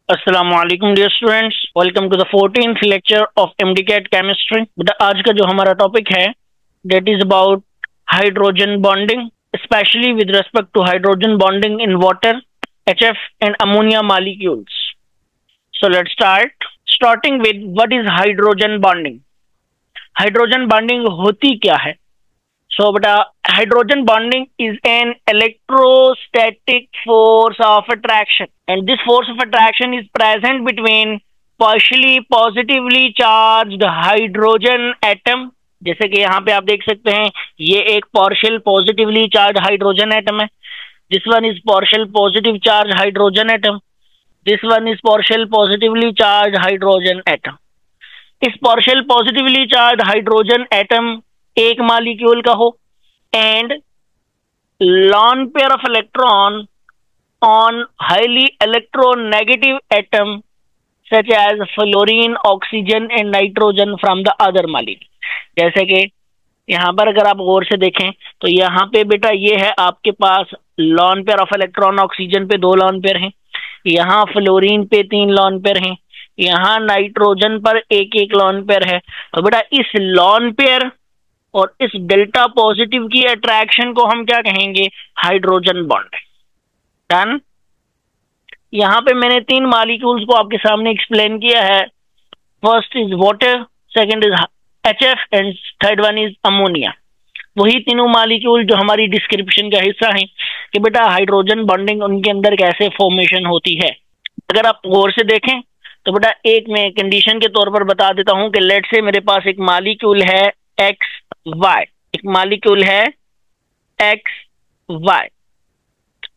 Assalamualaikum dear students, welcome to the 14th lecture of MDCAT chemistry. बेटा आज का जो हमारा टॉपिक है that is about hydrogen bonding, especially with respect to hydrogen bonding in water, HF and ammonia molecules. So let's start. Starting with what is hydrogen bonding. Hydrogen bonding होती क्या है? So बेटा hydrogen bonding is an electrostatic force of attraction and this force of attraction is present between partially positively charged hydrogen atom. जैसे कि यहाँ पे आप देख सकते हैं ये एक partial positively charged hydrogen atom है. This one is partial positive charged hydrogen atom. This one is partial positively charged hydrogen atom. इस partial positively charged hydrogen atom एक मॉलिक्यूल का हो and lone pair of electron on highly electronegative atom such as fluorine, oxygen and nitrogen from the other molecule. जैसे कि यहाँ पर अगर आप गौर से देखें तो यहाँ पे बेटा ये है आपके पास lone pair of electron, oxygen पे 2 lone pair हैं, यहाँ फ्लोरीन पे 3 lone pair हैं, यहाँ नाइट्रोजन पर एक lone pair है. तो बेटा इस lone pair और इस डेल्टा पॉजिटिव की अट्रैक्शन को हम क्या कहेंगे? Hydrogen bond. डन. यहाँ पे मैंने 3 मॉलिक्यूल्स को आपके सामने एक्सप्लेन किया है. First is water, second is HF and third one is ammonia. वही तीनों मॉलिक्यूल जो हमारी डिस्क्रिप्शन का हिस्सा हैं कि बेटा हाइड्रोजन बॉन्डिंग उनके अंदर कैसे फॉर्मेशन होती है. अगर आप गौर से देखें तो बेटा एक मैं कंडीशन के तौर पर बता देता हूं कि लेट से मेरे पास एक मॉलिक्यूल है XY, एक मॉलिक्यूल है XY.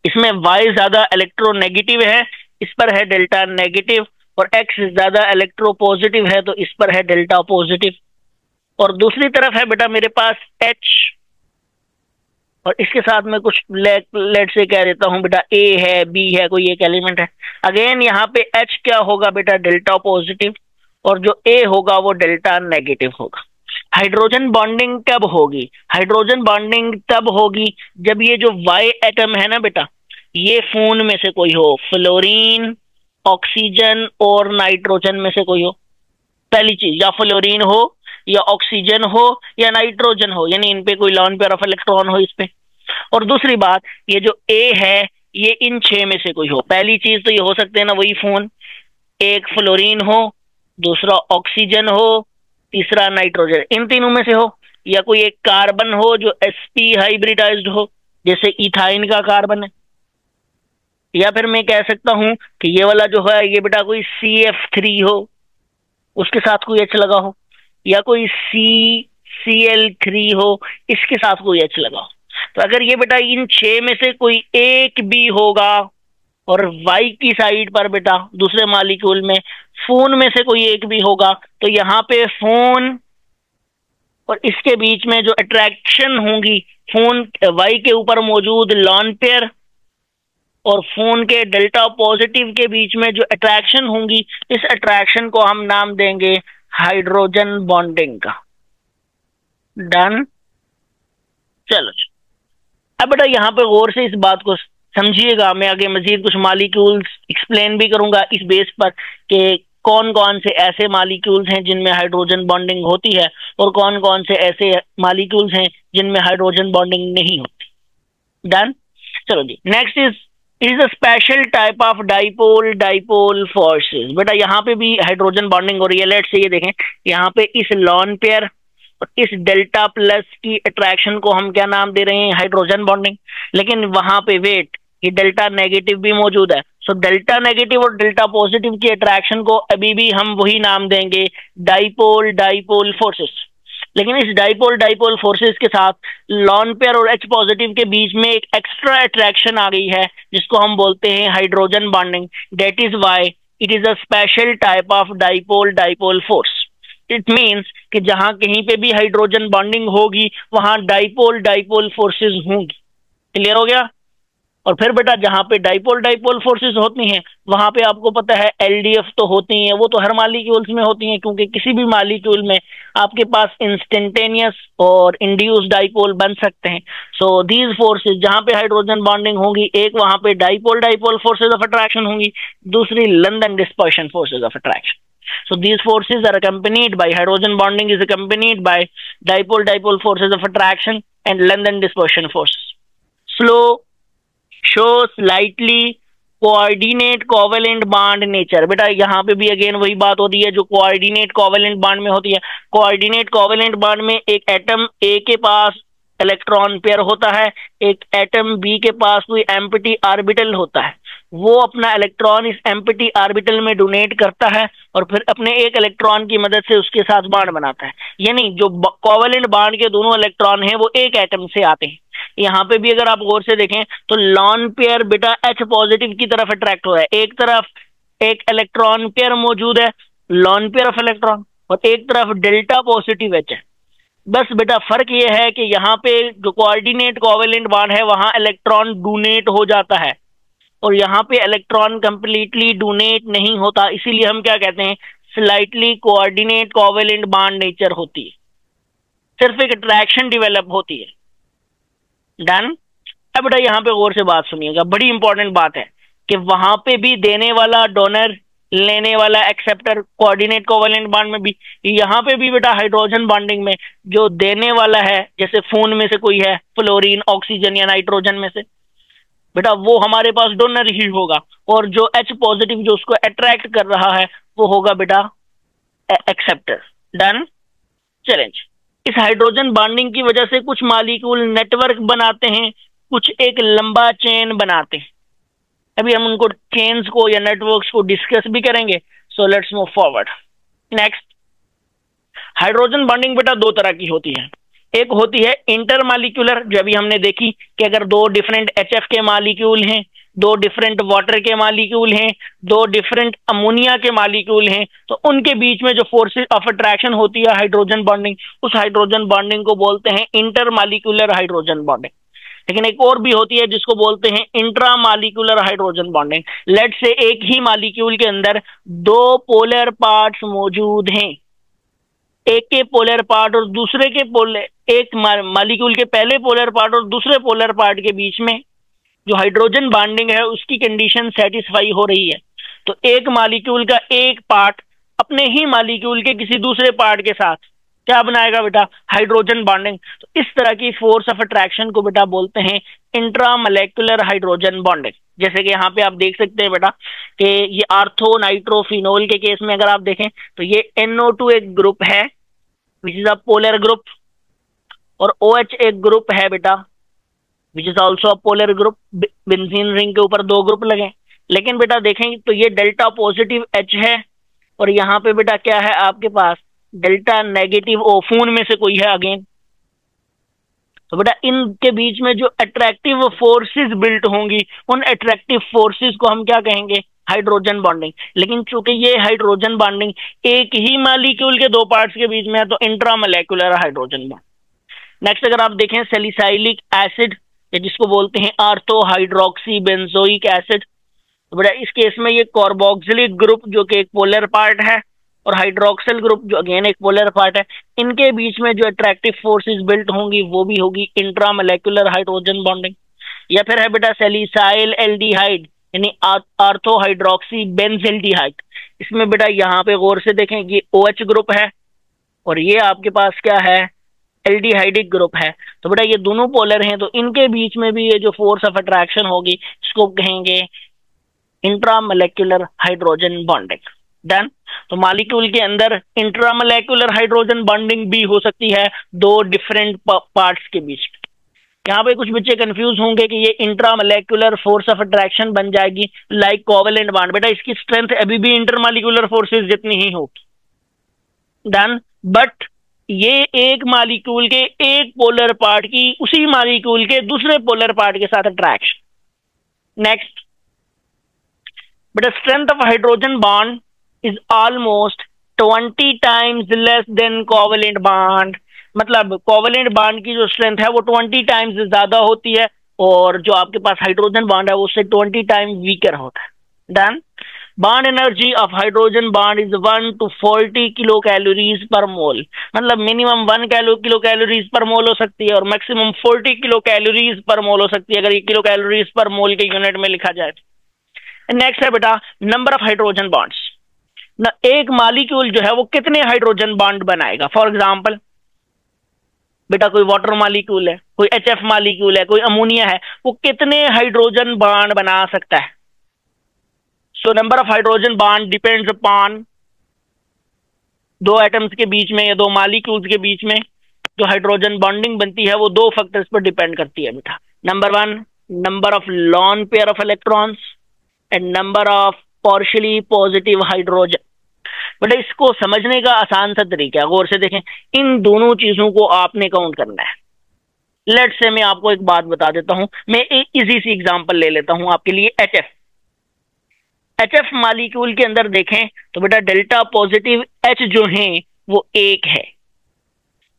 इसमें Y ज्यादा इलेक्ट्रोनेगेटिव है, इस पर है डेल्टा नेगेटिव, और X ज्यादा इलेक्ट्रोपॉजिटिव है तो इस पर है डेल्टा पॉजिटिव. और दूसरी तरफ है बेटा मेरे पास H, और इसके साथ में कुछ लेट से कह देता हूं बेटा A है, B है, कोई एक एलिमेंट है. अगेन यहाँ पे H क्या होगा बेटा? डेल्टा पॉजिटिव, और जो A होगा वो डेल्टा नेगेटिव होगा. हाइड्रोजन बॉन्डिंग कब होगी? हाइड्रोजन बॉन्डिंग तब होगी जब ये जो Y एटम है ना बेटा, ये फोन में से कोई हो, फ्लोरीन, ऑक्सीजन और नाइट्रोजन में से कोई हो. पहली चीज, या फ्लोरीन हो या ऑक्सीजन हो या नाइट्रोजन हो, यानी इन पे कोई लॉन पेयर ऑफ इलेक्ट्रॉन हो इस पे. और दूसरी बात, ये जो A है ये इन 6 में से कोई हो. पहली चीज तो ये हो सकते हैं ना वही फोन, एक फ्लोरीन हो, दूसरा ऑक्सीजन हो, तीसरा नाइट्रोजन, इन तीनों में से हो, या कोई एक कार्बन हो जो sp हाइब्रिडाइज्ड हो जैसे इथाइन का कार्बन है, या फिर मैं कह सकता हूं कि ये वाला जो है ये बेटा कोई CF3 हो, उसके साथ कोई H लगा हो, या कोई CCl3 हो, इसके साथ कोई H लगा हो. तो अगर ये बेटा इन 6 में से कोई एक भी होगा और Y की साइड पर बेटा दूसरे मॉलिक्यूल में फोन में से कोई एक भी होगा, तो यहाँ पे फोन और इसके बीच में जो अट्रैक्शन होंगी, फोन Y के ऊपर मौजूद लॉन पेयर और फोन के डेल्टा पॉजिटिव के बीच में जो अट्रैक्शन होंगी, इस अट्रैक्शन को हम नाम देंगे हाइड्रोजन बॉन्डिंग का. डन. चलो अब बेटा यहाँ पे गौर से इस बात को समझिएगा. मैं आगे मजीद कुछ मॉलिक्यूल्स एक्सप्लेन भी करूंगा इस बेस पर कि कौन कौन से ऐसे मॉलिक्यूल्स हैं जिनमें हाइड्रोजन बॉन्डिंग होती है और कौन कौन से ऐसे मॉलिक्यूल्स हैं जिनमें हाइड्रोजन बॉन्डिंग नहीं होती. डन. चलो जी, next is a special type of dipole forces. बेटा यहाँ पे भी हाइड्रोजन बॉन्डिंग हो रही है. लेट से ये देखें, यहाँ पे इस लॉन पेयर और इस डेल्टा प्लस की अट्रैक्शन को हम क्या नाम दे रहे हैं? Hydrogen bonding. लेकिन वहां पे वेट, ये डेल्टा नेगेटिव भी मौजूद है. सो डेल्टा नेगेटिव और डेल्टा पॉजिटिव की अट्रैक्शन को अभी भी हम वही नाम देंगे डाइपोल फोर्सेस. लेकिन इस डाइपोल फोर्सेस के साथ लॉन पेयर और H पॉजिटिव के बीच में एक एक्स्ट्रा अट्रैक्शन आ गई है जिसको हम बोलते हैं hydrogen bonding. That is why it is a special type of dipole force. It means कि जहां कहीं पे भी हाइड्रोजन बॉन्डिंग होगी वहां डाइपोल फोर्सेस होंगी. क्लियर हो गया? और फिर बेटा जहां पे डाइपोल डाइपोल फोर्सेस होती हैं वहां पे आपको पता है एलडीएफ तो होती हैं, वो तो हर मालिक्यूल्स में होती हैं, क्योंकि किसी भी मालिक्यूल में आपके पास इंस्टेंटेनियस और इंड्यूस्ड डाइपोल बन सकते हैं। सो दीज फोर्सेस जहां पे हाइड्रोजन बॉन्डिंग होगी, एक वहां पे dipole dipole forces of attraction होंगी, दूसरी London dispersion forces of attraction. So these forces are accompanied by hydrogen bonding is accompanied by dipole-dipole forces of attraction and London dispersion forces. Slow, show slightly coordinate covalent bond nature। बेटा यहाँ पे भी again वही बात होती है जो coordinate covalent bond में होती है। coordinate covalent bond में एक एटम A के पास इलेक्ट्रॉन पेयर होता है, एक एटम B के पास कोई एम्प्टी ऑर्बिटल होता है, वो अपना इलेक्ट्रॉन इस एम्प्टी ऑर्बिटल में डोनेट करता है और फिर अपने एक इलेक्ट्रॉन की मदद से उसके साथ बॉन्ड बनाता है। यानी जो कोवेलेंट बॉन्ड के दोनों इलेक्ट्रॉन हैं वो एक एटम से आते हैं। यहाँ पे भी अगर आप गौर से देखें तो लॉन पेयर बेटा H पॉजिटिव की तरफ अट्रैक्ट हो रहा है, एक तरफ एक इलेक्ट्रॉन पेयर मौजूद है लॉन पेयर ऑफ इलेक्ट्रॉन, और एक तरफ डेल्टा पॉजिटिव H है। बस बेटा फर्क ये है कि यहाँ पे जो कोऑर्डिनेट कोवेलेंट बॉन्ड है वहां इलेक्ट्रॉन डोनेट हो जाता है और यहाँ पे इलेक्ट्रॉन कंप्लीटली डोनेट नहीं होता, इसीलिए हम क्या कहते हैं slightly coordinate covalent bond nature होती है, सिर्फ एक अट्रैक्शन डेवलप होती है। डन। अब बेटा यहाँ पे गौर से बात सुनिएगा, बड़ी इंपॉर्टेंट बात है कि वहां पे भी देने वाला डोनर, लेने वाला एक्सेप्टर, कोऑर्डिनेट कोवेलेंट बॉन्ड में भी, यहाँ पे भी बेटा हाइड्रोजन बॉन्डिंग में जो देने वाला है, जैसे खून में से कोई है फ्लोरीन, ऑक्सीजन या नाइट्रोजन में से, बेटा वो हमारे पास डोनर ही होगा, और जो H पॉजिटिव जो उसको अट्रैक्ट कर रहा है वो होगा बेटा एक्सेप्टर। डन। चैलेंज। इस हाइड्रोजन बॉन्डिंग की वजह से कुछ मॉलिक्यूल नेटवर्क बनाते हैं, कुछ एक लंबा चेन बनाते हैं। अभी हम उनको चेन्स को या नेटवर्क्स को डिस्कस भी करेंगे। So let's move forward. Next, hydrogen bonding बेटा दो तरह की होती है। एक होती है इंटरमॉलिक्यूलर, जो अभी हमने देखी कि अगर दो डिफरेंट HF के मॉलिक्यूल हैं, दो डिफरेंट वाटर के मॉलिक्यूल हैं, दो डिफरेंट अमोनिया के मॉलिक्यूल हैं, तो उनके बीच में जो फोर्सेस ऑफ अट्रैक्शन होती है हाइड्रोजन बॉन्डिंग, उस हाइड्रोजन बॉन्डिंग को बोलते हैं इंटरमॉलिक्यूलर हाइड्रोजन बॉन्डिंग। लेकिन एक और भी होती है जिसको बोलते हैं इंट्रामॉलिक्यूलर हाइड्रोजन बॉन्डिंग। लेट से एक ही मॉलिक्यूल के अंदर दो पोलर पार्ट्स मौजूद हैं, एक के पोलर पार्ट और दूसरे के पोलर, एक मॉलिक्यूल के पहले पोलर पार्ट और दूसरे पोलर पार्ट के बीच में जो हाइड्रोजन बॉन्डिंग है उसकी कंडीशन सेटिस्फाई हो रही है, तो एक मॉलिक्यूल का एक पार्ट अपने ही मॉलिक्यूल के किसी दूसरे पार्ट के साथ क्या बनाएगा बेटा हाइड्रोजन बॉन्डिंग। तो इस तरह की फोर्स ऑफ अट्रैक्शन को बेटा बोलते हैं इंट्रामोलेकुलर हाइड्रोजन बॉन्डिंग। जैसे कि यहाँ पे आप देख सकते हैं बेटा कि ये आर्थो नाइट्रोफिनोल के केस में अगर आप देखें तो ये NO2 एक ग्रुप है which is a polar group, और OH एक ग्रुप है बेटा which is also a polar group. Benzene ring के ऊपर दो ग्रुप लगे, लेकिन बेटा देखेंगे तो ये डेल्टा पॉजिटिव H है और यहाँ पे बेटा क्या है आपके पास डेल्टा नेगेटिव O, खून में से कोई है अगेन। तो बेटा इनके बीच में जो अट्रैक्टिव फोर्सेस बिल्ट होंगी उन अट्रैक्टिव फोर्सेस को हम क्या कहेंगे हाइड्रोजन बॉन्डिंग। लेकिन चूंकि ये हाइड्रोजन बॉन्डिंग एक ही मॉलिक्यूल के दो पार्ट्स के बीच में है तो इंट्रामोलेकुलर हाइड्रोजन बॉन्ड। नेक्स्ट अगर आप देखें सैलिसाइलिक एसिड जिसको बोलते हैं आर्थो हाइड्रोक्सी बेंजोइक एसिड, तो बेटा इस केस में ये कार्बोक्सिलिक ग्रुप जो कि एक पोलर पार्ट है और हाइड्रोक्सिल ग्रुप जो अगेन एक पोलर पार्ट है, इनके बीच में जो अट्रैक्टिव फोर्सेस बिल्ट होंगी वो भी होगी इंट्रामोलेकुलर हाइड्रोजन बॉन्डिंग। या फिर है बेटा सैलिसाइल एल्डिहाइड यानी आर्थो हाइड्रोक्सी बेंजील्डिहाइड, इसमें बेटा यहाँ पे गौर से देखें ये OH ग्रुप है और ये आपके पास क्या है एल्डिहाइडिक ग्रुप है। तो बेटा ये दोनों पोलर हैं, तो इनके बीच में भी ये जो फोर्स ऑफ अट्रैक्शन होगी इसको कहेंगे इंट्रामोलेकुलर हाइड्रोजन बॉन्डिंग। डन। तो मॉलिक्यूल के अंदर इंट्रामोलेकुलर हाइड्रोजन बॉन्डिंग भी हो सकती है दो डिफरेंट पार्ट्स के बीच। यहाँ पे कुछ बच्चे कंफ्यूज होंगे कि ये इंट्रामोलेकुलर फोर्स ऑफ अट्रैक्शन बन जाएगी लाइक कोवेलेंट बॉन्ड। बेटा इसकी स्ट्रेंथ अभी भी इंटरमॉलिक्यूलर फोर्सेस जितनी ही होगी। डन। बट ये एक मॉलिक्यूल के एक पोलर पार्ट की उसी मॉलिक्यूल के दूसरे पोलर पार्ट के साथ अट्रैक्शन। नेक्स्ट बेटा strength of hydrogen bond is almost 20 times less than covalent bond। मतलब कोवेलेंट बॉन्ड की जो स्ट्रेंथ है वो 20 टाइम्स ज्यादा होती है और जो आपके पास हाइड्रोजन बॉन्ड है वो उससे 20 टाइम वीकर होता है। Done. Bond energy of hydrogen bond is 1 to 40 kilo calories per mole, मतलब मिनिमम 1 किलो कैलोरीज पर मोल हो सकती है और मैक्सिमम 40 किलो कैलोरीज पर मोल हो सकती है, अगर ये किलो कैलोरीज पर मोल के यूनिट में लिखा जाए। नेक्स्ट है बेटा नंबर ऑफ हाइड्रोजन बॉन्ड्स। ना एक मॉलिक्यूल जो है वो कितने हाइड्रोजन बॉन्ड बनाएगा। फॉर एग्जांपल बेटा कोई वाटर मॉलिक्यूल है, कोई HF मॉलिक्यूल है, कोई अमोनिया है, वो कितने हाइड्रोजन बॉन्ड बना सकता है। So number of hydrogen bond depends upon दो एटम्स के बीच में या दो मॉलिक्यूल्स के बीच में जो हाइड्रोजन बॉन्डिंग बनती है वो दो फैक्टर्स पर डिपेंड करती है बेटा। Number 1 number of lone pair of electrons and number of partially positive hydrogen. बेटा इसको समझने का आसान सा तरीका है, गौर से देखें, इन दोनों चीजों को आपने काउंट करना है। लेट्स से मैं आपको एक बात बता देता हूं, मैं एक इजी सी एग्जांपल ले लेता हूं आपके लिए। HF मॉलिक्यूल के अंदर देखें तो बेटा डेल्टा पॉजिटिव H जो है वो 1 है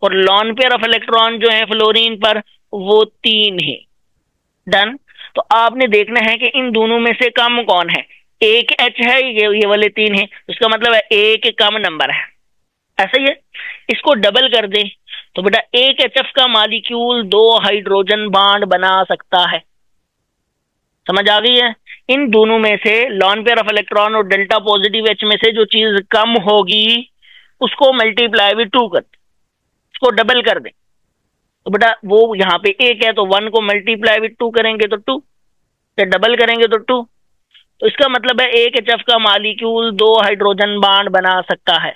और लॉन पेयर ऑफ इलेक्ट्रॉन जो है फ्लोरीन पर वो 3 है। डन। तो आपने देखना है कि इन दोनों में से कम कौन है। एक H है, ये वाले 3 है, उसका मतलब है एक कम नंबर है। ऐसा ही है, इसको डबल कर दें तो बेटा एक HF का मॉलिक्यूल 2 हाइड्रोजन बॉन्ड बना सकता है। समझ आ गई है। इन दोनों में से लॉन पेयर ऑफ इलेक्ट्रॉन और डेल्टा पॉजिटिव H में से जो चीज कम होगी उसको मल्टीप्लाई विद 2 कर, उसको डबल कर दें तो बेटा वो यहाँ पे 1 है तो 1 को मल्टीप्लाई विद 2 करेंगे तो 2, डबल करेंगे तो 2। तो इसका मतलब है एक HF का मॉलिक्यूल 2 हाइड्रोजन बॉन्ड बना सकता है।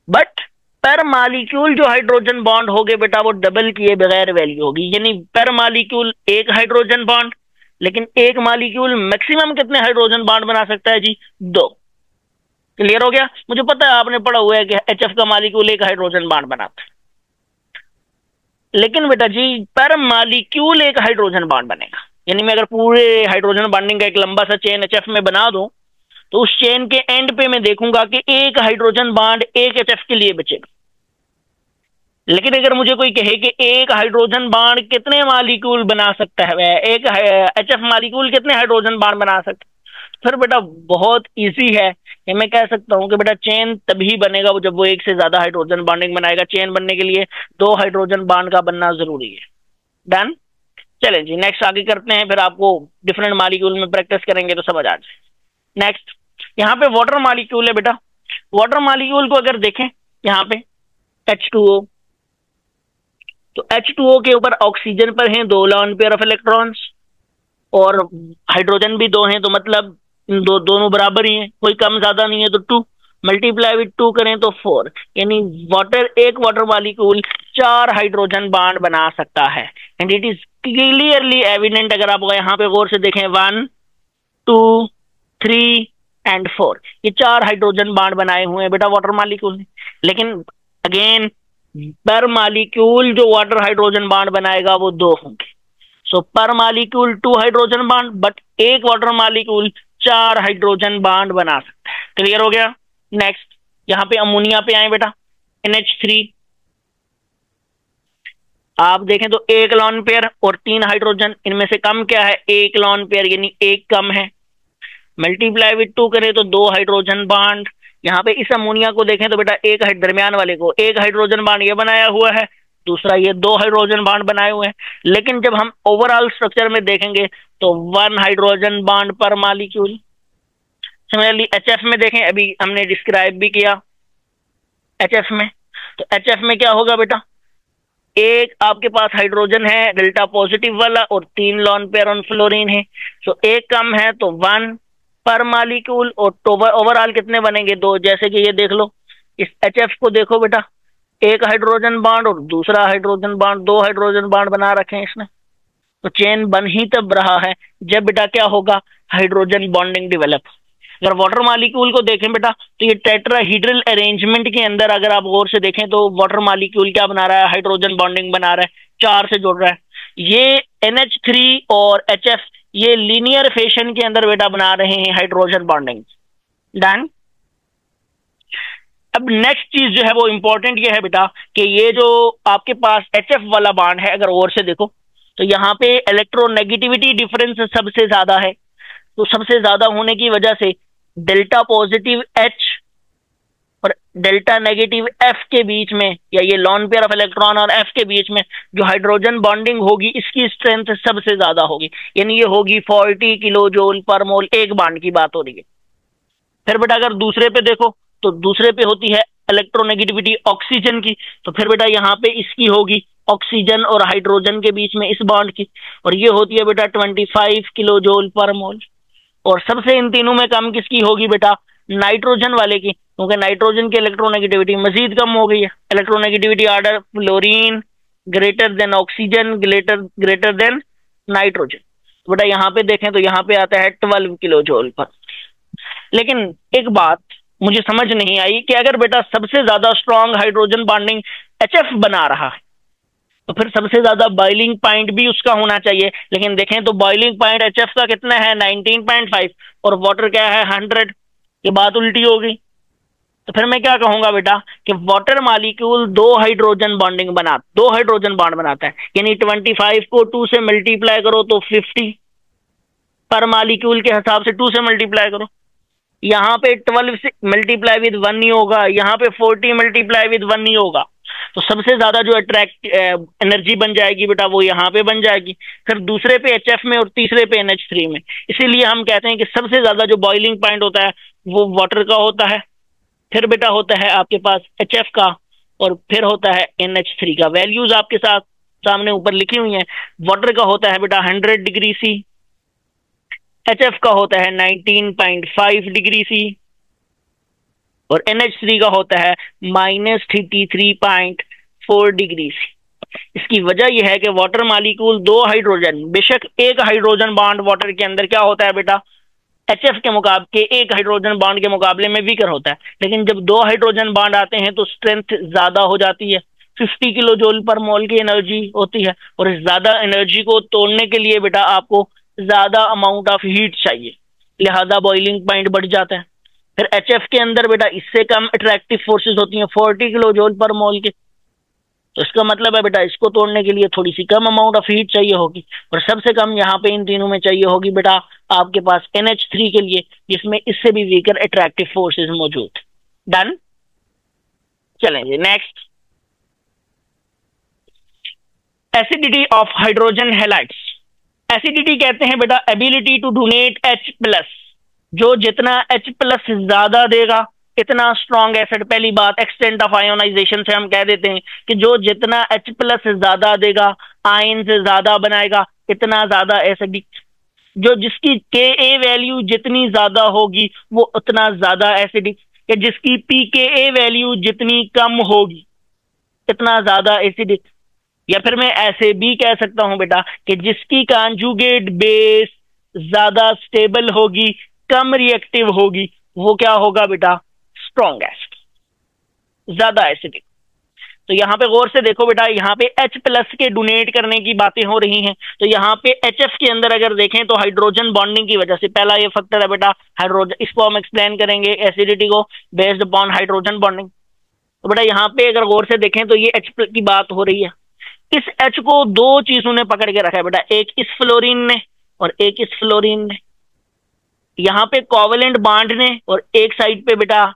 बट पर मॉलिक्यूल जो हाइड्रोजन बॉन्ड होगे बेटा वो डबल किए बगैर वैल्यू होगी, यानी पर मॉलिक्यूल 1 हाइड्रोजन बॉन्ड, लेकिन एक मॉलिक्यूल मैक्सिमम कितने हाइड्रोजन बॉन्ड बना सकता है जी, 2। क्लियर हो गया। मुझे पता है आपने पढ़ा हुआ है कि HF का मॉलिक्यूल 1 हाइड्रोजन बॉन्ड बनाता है, लेकिन बेटा जी पर मॉलिक्यूल 1 हाइड्रोजन बॉन्ड बनेगा। यानी मैं अगर पूरे हाइड्रोजन बॉन्डिंग का एक लंबा सा चेन HF में बना दूं तो उस चेन के एंड पे मैं देखूंगा कि 1 हाइड्रोजन बॉन्ड एक HF के लिए बचेगा। लेकिन अगर मुझे कोई कहे कि एक हाइड्रोजन बॉन्ड कितने मॉलिक्यूल बना सकता है, एक HF मॉलिक्यूल कितने हाइड्रोजन बॉन्ड बना सकता है, फिर बेटा बहुत इजी है कि मैं कह सकता हूं कि बेटा चेन तभी बनेगा जब वो 1 से ज्यादा हाइड्रोजन बॉन्डिंग बनाएगा। चेन बनने के लिए 2 हाइड्रोजन बॉन्ड का बनना जरूरी है। डन। चलें जी नेक्स्ट आगे करते हैं, फिर आपको डिफरेंट मॉलिक्यूल में प्रैक्टिस करेंगे तो समझ आ जाए। नेक्स्ट यहाँ पे वाटर मॉलिक्यूल है बेटा। वाटर मॉलिक्यूल को अगर देखें यहाँ पे H2O, तो H2O के ऊपर ऑक्सीजन पर हैं 2 लॉन पेयर ऑफ इलेक्ट्रॉन्स और हाइड्रोजन भी 2 हैं, तो मतलब दोनों बराबर ही हैं, कोई कम ज्यादा नहीं है। तो 2 मल्टीप्लाई विद 2 करें तो 4, यानी एक वाटर मॉलिक्यूल 4 हाइड्रोजन बॉन्ड बना सकता है। And it is clearly evident, अगर आप यहाँ पे गौर से देखें 1 2 3 एंड 4, ये 4 हाइड्रोजन बॉन्ड बनाए हुए हैं बेटा वाटर मॉलिक्यूल ने। लेकिन अगेन पर मॉलिक्यूल जो वाटर हाइड्रोजन बॉन्ड बनाएगा वो 2 होंगे। सो पर मॉलिक्यूल 2 हाइड्रोजन बॉन्ड, बट एक वाटर मॉलिक्यूल 4 हाइड्रोजन बॉन्ड बना सकता है। क्लियर हो गया। नेक्स्ट यहाँ पे अमोनिया पे आए बेटा, NH3। आप देखें तो 1 लॉन पेयर और 3 हाइड्रोजन, इनमें से कम क्या है, 1 लॉन पेयर, यानी 1 कम है। मल्टीप्लाई विद 2 करें तो 2 हाइड्रोजन बॉन्ड। यहाँ पे इस अमोनिया को देखें तो बेटा एक दरमियान वाले को 1 हाइड्रोजन बॉन्ड ये बनाया हुआ है, दूसरा ये 2 हाइड्रोजन बॉन्ड बनाए हुए हैं। लेकिन जब हम ओवरऑल स्ट्रक्चर में देखेंगे तो 1 हाइड्रोजन बॉन्ड पर मॉलिक्यूल। सिमिलरली HF में देखें, अभी हमने डिस्क्राइब भी किया HF में, तो HF में क्या होगा बेटा, एक आपके पास हाइड्रोजन है डेल्टा पॉजिटिव वाला और 3 लॉन पेयर ऑन फ्लोरीन है। सो एक कम है तो 1 पर मॉलिक्यूल और ओवरऑल कितने बनेंगे, 2। जैसे कि ये देख लो, इस HF को देखो बेटा, एक हाइड्रोजन बॉन्ड और दूसरा हाइड्रोजन बॉन्ड, 2 हाइड्रोजन बॉन्ड बना रखे हैं इसने। तो चेन बन ही तब रहा है जब बेटा क्या होगा, हाइड्रोजन बॉन्डिंग डेवलप। अगर वाटर मॉलिक्यूल को देखें बेटा तो ये टेट्राहीड्रल अरेंजमेंट के अंदर अगर आप गौर से देखें तो वाटर मॉलिक्यूल क्या बना रहा है, हाइड्रोजन बॉन्डिंग बना रहा है, 4 से जोड़ रहा है। ये NH3 और HF ये लीनियर फैशन के अंदर बेटा बना रहे हैं हाइड्रोजन बॉन्डिंग। डन। अब नेक्स्ट चीज जो है वो इंपॉर्टेंट ये है बेटा कि ये जो आपके पास HF वाला बॉन्ड है, अगर और से देखो तो यहाँ पे इलेक्ट्रोनेगेटिविटी डिफरेंस सबसे ज्यादा है। तो सबसे ज्यादा होने की वजह से डेल्टा पॉजिटिव H और डेल्टा नेगेटिव F के बीच में, या ये लॉन पेयर ऑफ इलेक्ट्रॉन और F के बीच में जो हाइड्रोजन बॉन्डिंग होगी, इसकी स्ट्रेंथ सबसे ज्यादा होगी, यानी ये होगी 40 किलो जूल पर मोल, एक बॉन्ड की बात हो रही है। फिर बेटा अगर दूसरे पे देखो तो दूसरे पे होती है इलेक्ट्रोनेगेटिविटी ऑक्सीजन की, तो फिर बेटा यहाँ पे इसकी होगी ऑक्सीजन और हाइड्रोजन के बीच में इस बॉन्ड की, और ये होती है बेटा 25 किलो जूल पर मोल। और सबसे इन तीनों में कम किसकी होगी बेटा? नाइट्रोजन वाले की, क्योंकि नाइट्रोजन की इलेक्ट्रोनेगेटिविटी मजीद कम हो गई है। Electronegativity order fluorine greater than oxygen greater than nitrogen. तो बेटा यहाँ पे देखें तो यहाँ पे आता है 12 किलो जूल पर। लेकिन एक बात मुझे समझ नहीं आई कि अगर बेटा सबसे ज्यादा स्ट्रॉन्ग हाइड्रोजन बॉन्डिंग HF बना रहा है तो फिर सबसे ज्यादा बॉइलिंग पॉइंट भी उसका होना चाहिए। लेकिन देखें तो बॉइलिंग पॉइंट HF का कितना है? 19.5, और वाटर क्या है? 100। ये बात उल्टी हो गई। तो फिर मैं क्या कहूंगा बेटा कि वाटर मॉलिक्यूल दो हाइड्रोजन बॉन्ड बनाता है, यानी 25 को 2 से मल्टीप्लाई करो तो 50 पर मॉलिक्यूल के हिसाब से 2 से मल्टीप्लाई करो। यहाँ पे 12 से मल्टीप्लाई विद 1 नहीं होगा, यहाँ पे 40 मल्टीप्लाई विद 1 नहीं होगा। तो सबसे ज्यादा जो अट्रैक्ट एनर्जी बन जाएगी बेटा वो यहाँ पे बन जाएगी, फिर दूसरे पे HF में और तीसरे पे NH3 में। इसीलिए हम कहते हैं कि सबसे ज्यादा जो बॉइलिंग पॉइंट होता है वो वाटर का होता है, फिर बेटा होता है आपके पास HF का, और फिर होता है NH3 का। वैल्यूज आपके साथ सामने ऊपर लिखी हुई है। वाटर का होता है बेटा 100 डिग्री C, HF का होता है 19.5 डिग्री C, और NH3 का होता है -33.4 डिग्री C। इसकी वजह यह है कि वाटर मॉलिक्यूल दो हाइड्रोजन, बेशक एक हाइड्रोजन बॉन्ड वाटर के अंदर क्या होता है बेटा? HF के मुकाबले, एक हाइड्रोजन बॉन्ड के मुकाबले में वीकर होता है, लेकिन जब दो हाइड्रोजन बॉन्ड आते हैं तो स्ट्रेंथ ज्यादा हो जाती है। 50 किलो जूल पर मोल की एनर्जी होती है, और इस ज्यादा एनर्जी को तोड़ने के लिए बेटा आपको ज्यादा अमाउंट ऑफ हीट चाहिए, लिहाजा बॉइलिंग पॉइंट बढ़ जाता है। फिर HF के अंदर बेटा इससे कम अट्रैक्टिव फोर्सेस होती हैं 40 किलो जूल पर मोल के, तो इसका मतलब है बेटा इसको तोड़ने के लिए थोड़ी सी कम अमाउंट ऑफ हीट चाहिए होगी, और सबसे कम यहाँ पे इन तीनों में चाहिए होगी बेटा आपके पास NH3 के लिए, जिसमें इससे भी वीकर अट्रैक्टिव फोर्सेस मौजूद। डन, चलेंगे next. Acidity of hydrogen halides. Acidity कहते हैं बेटा एबिलिटी टू डोनेट H+, जो जितना H+ ज्यादा देगा इतना स्ट्रॉन्ग एसिड। पहली बात एक्सटेंट ऑफ आयोनाइजेशन से हम कह देते हैं कि जो जितना H+ ज्यादा देगा, आयन से ज्यादा बनाएगा, इतना ज्यादा एसिडिक। जो जिसकी Ka वैल्यू जितनी ज्यादा होगी वो उतना ज्यादा एसिडिक, या जिसकी pKa वैल्यू जितनी कम होगी इतना ज्यादा एसिडिक। या फिर मैं ऐसे भी कह सकता हूं बेटा कि जिसकी कॉन्जुगेट बेस ज्यादा स्टेबल होगी, कम रिएक्टिव होगी, वो क्या होगा बेटा? स्ट्रॉन्ग एसिड, ज्यादा एसिडिक। तो यहाँ पे गौर से देखो बेटा, यहाँ पे H+ के डोनेट करने की बातें हो रही हैं। तो यहाँ पे HF के अंदर अगर देखें तो हाइड्रोजन बॉन्डिंग की वजह से पहला ये फैक्टर है बेटा हाइड्रोजन, इसको हम एक्सप्लेन करेंगे एसिडिटी को बेस्ड अपॉन हाइड्रोजन बॉन्डिंग। तो बेटा यहाँ पे अगर गौर से देखें तो ये H+ की बात हो रही है। इस H को दो चीजों ने पकड़ के रखा है बेटा, एक इस फ्लोरीन ने और एक इस फ्लोरीन ने। यहाँ पे कोवेलेंट बॉन्ड ने, और एक साइड पे बेटा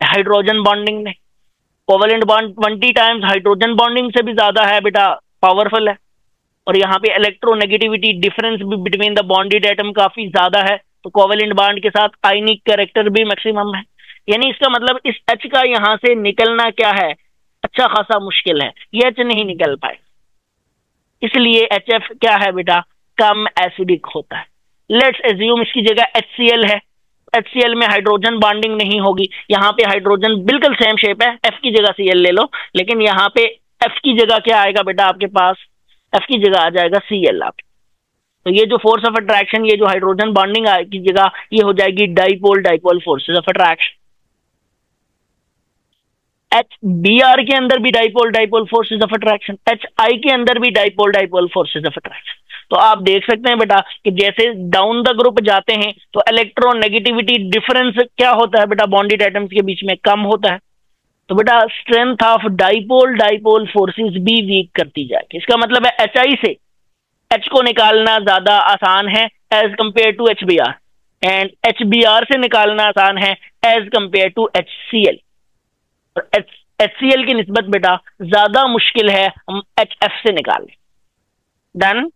हाइड्रोजन बॉन्डिंग ने। Covalent bond 20 times hydrogen bonding से भी ज्यादा है बेटा, पावरफुल है। और यहाँ पे इलेक्ट्रोनेगेटिविटी डिफरेंस भी बिटवीन द बॉन्डेड एटम काफी ज्यादा है, तो कोवेलेंट बॉन्ड के साथ आयनिक कैरेक्टर भी मैक्सिमम है। यानी इसका मतलब इस H का यहाँ से निकलना क्या है? अच्छा खासा मुश्किल है, ये H नहीं निकल पाए, इसलिए HF क्या है बेटा? कम एसिडिक होता है। लेट्स एज्यूम इसकी जगह HCl है, HCl में हाइड्रोजन बॉन्डिंग नहीं होगी। यहाँ पे हाइड्रोजन बिल्कुल सेम शेप है, F की जगह Cl ले लो, लेकिन यहाँ पे F की जगह क्या आएगा बेटा आपके पास? F की जगह आ जाएगा Cl आपके। तो ये जो फोर्स ऑफ अट्रैक्शन, ये जो हाइड्रोजन बॉन्डिंग की जगह ये हो जाएगी dipole forces of attraction. HBr के अंदर भी dipole forces of attraction, HI के अंदर भी डाइपोल फोर्सेस ऑफ अट्रैक्शन। तो आप देख सकते हैं बेटा कि जैसे डाउन द ग्रुप जाते हैं तो इलेक्ट्रोनेगेटिविटी डिफरेंस क्या होता है बेटा? बॉन्डेड एटम्स के बीच में कम होता है। तो बेटा स्ट्रेंथ ऑफ डाइपोल फोर्सेस भी वीक करती जाएगी। इसका मतलब है HI से H को निकालना ज्यादा आसान है as compare to HBr, and HBr से निकालना आसान है एज कंपेयर टू HCl। और HCl की निस्बत बेटा ज्यादा मुश्किल है हम HF से निकालें। डन।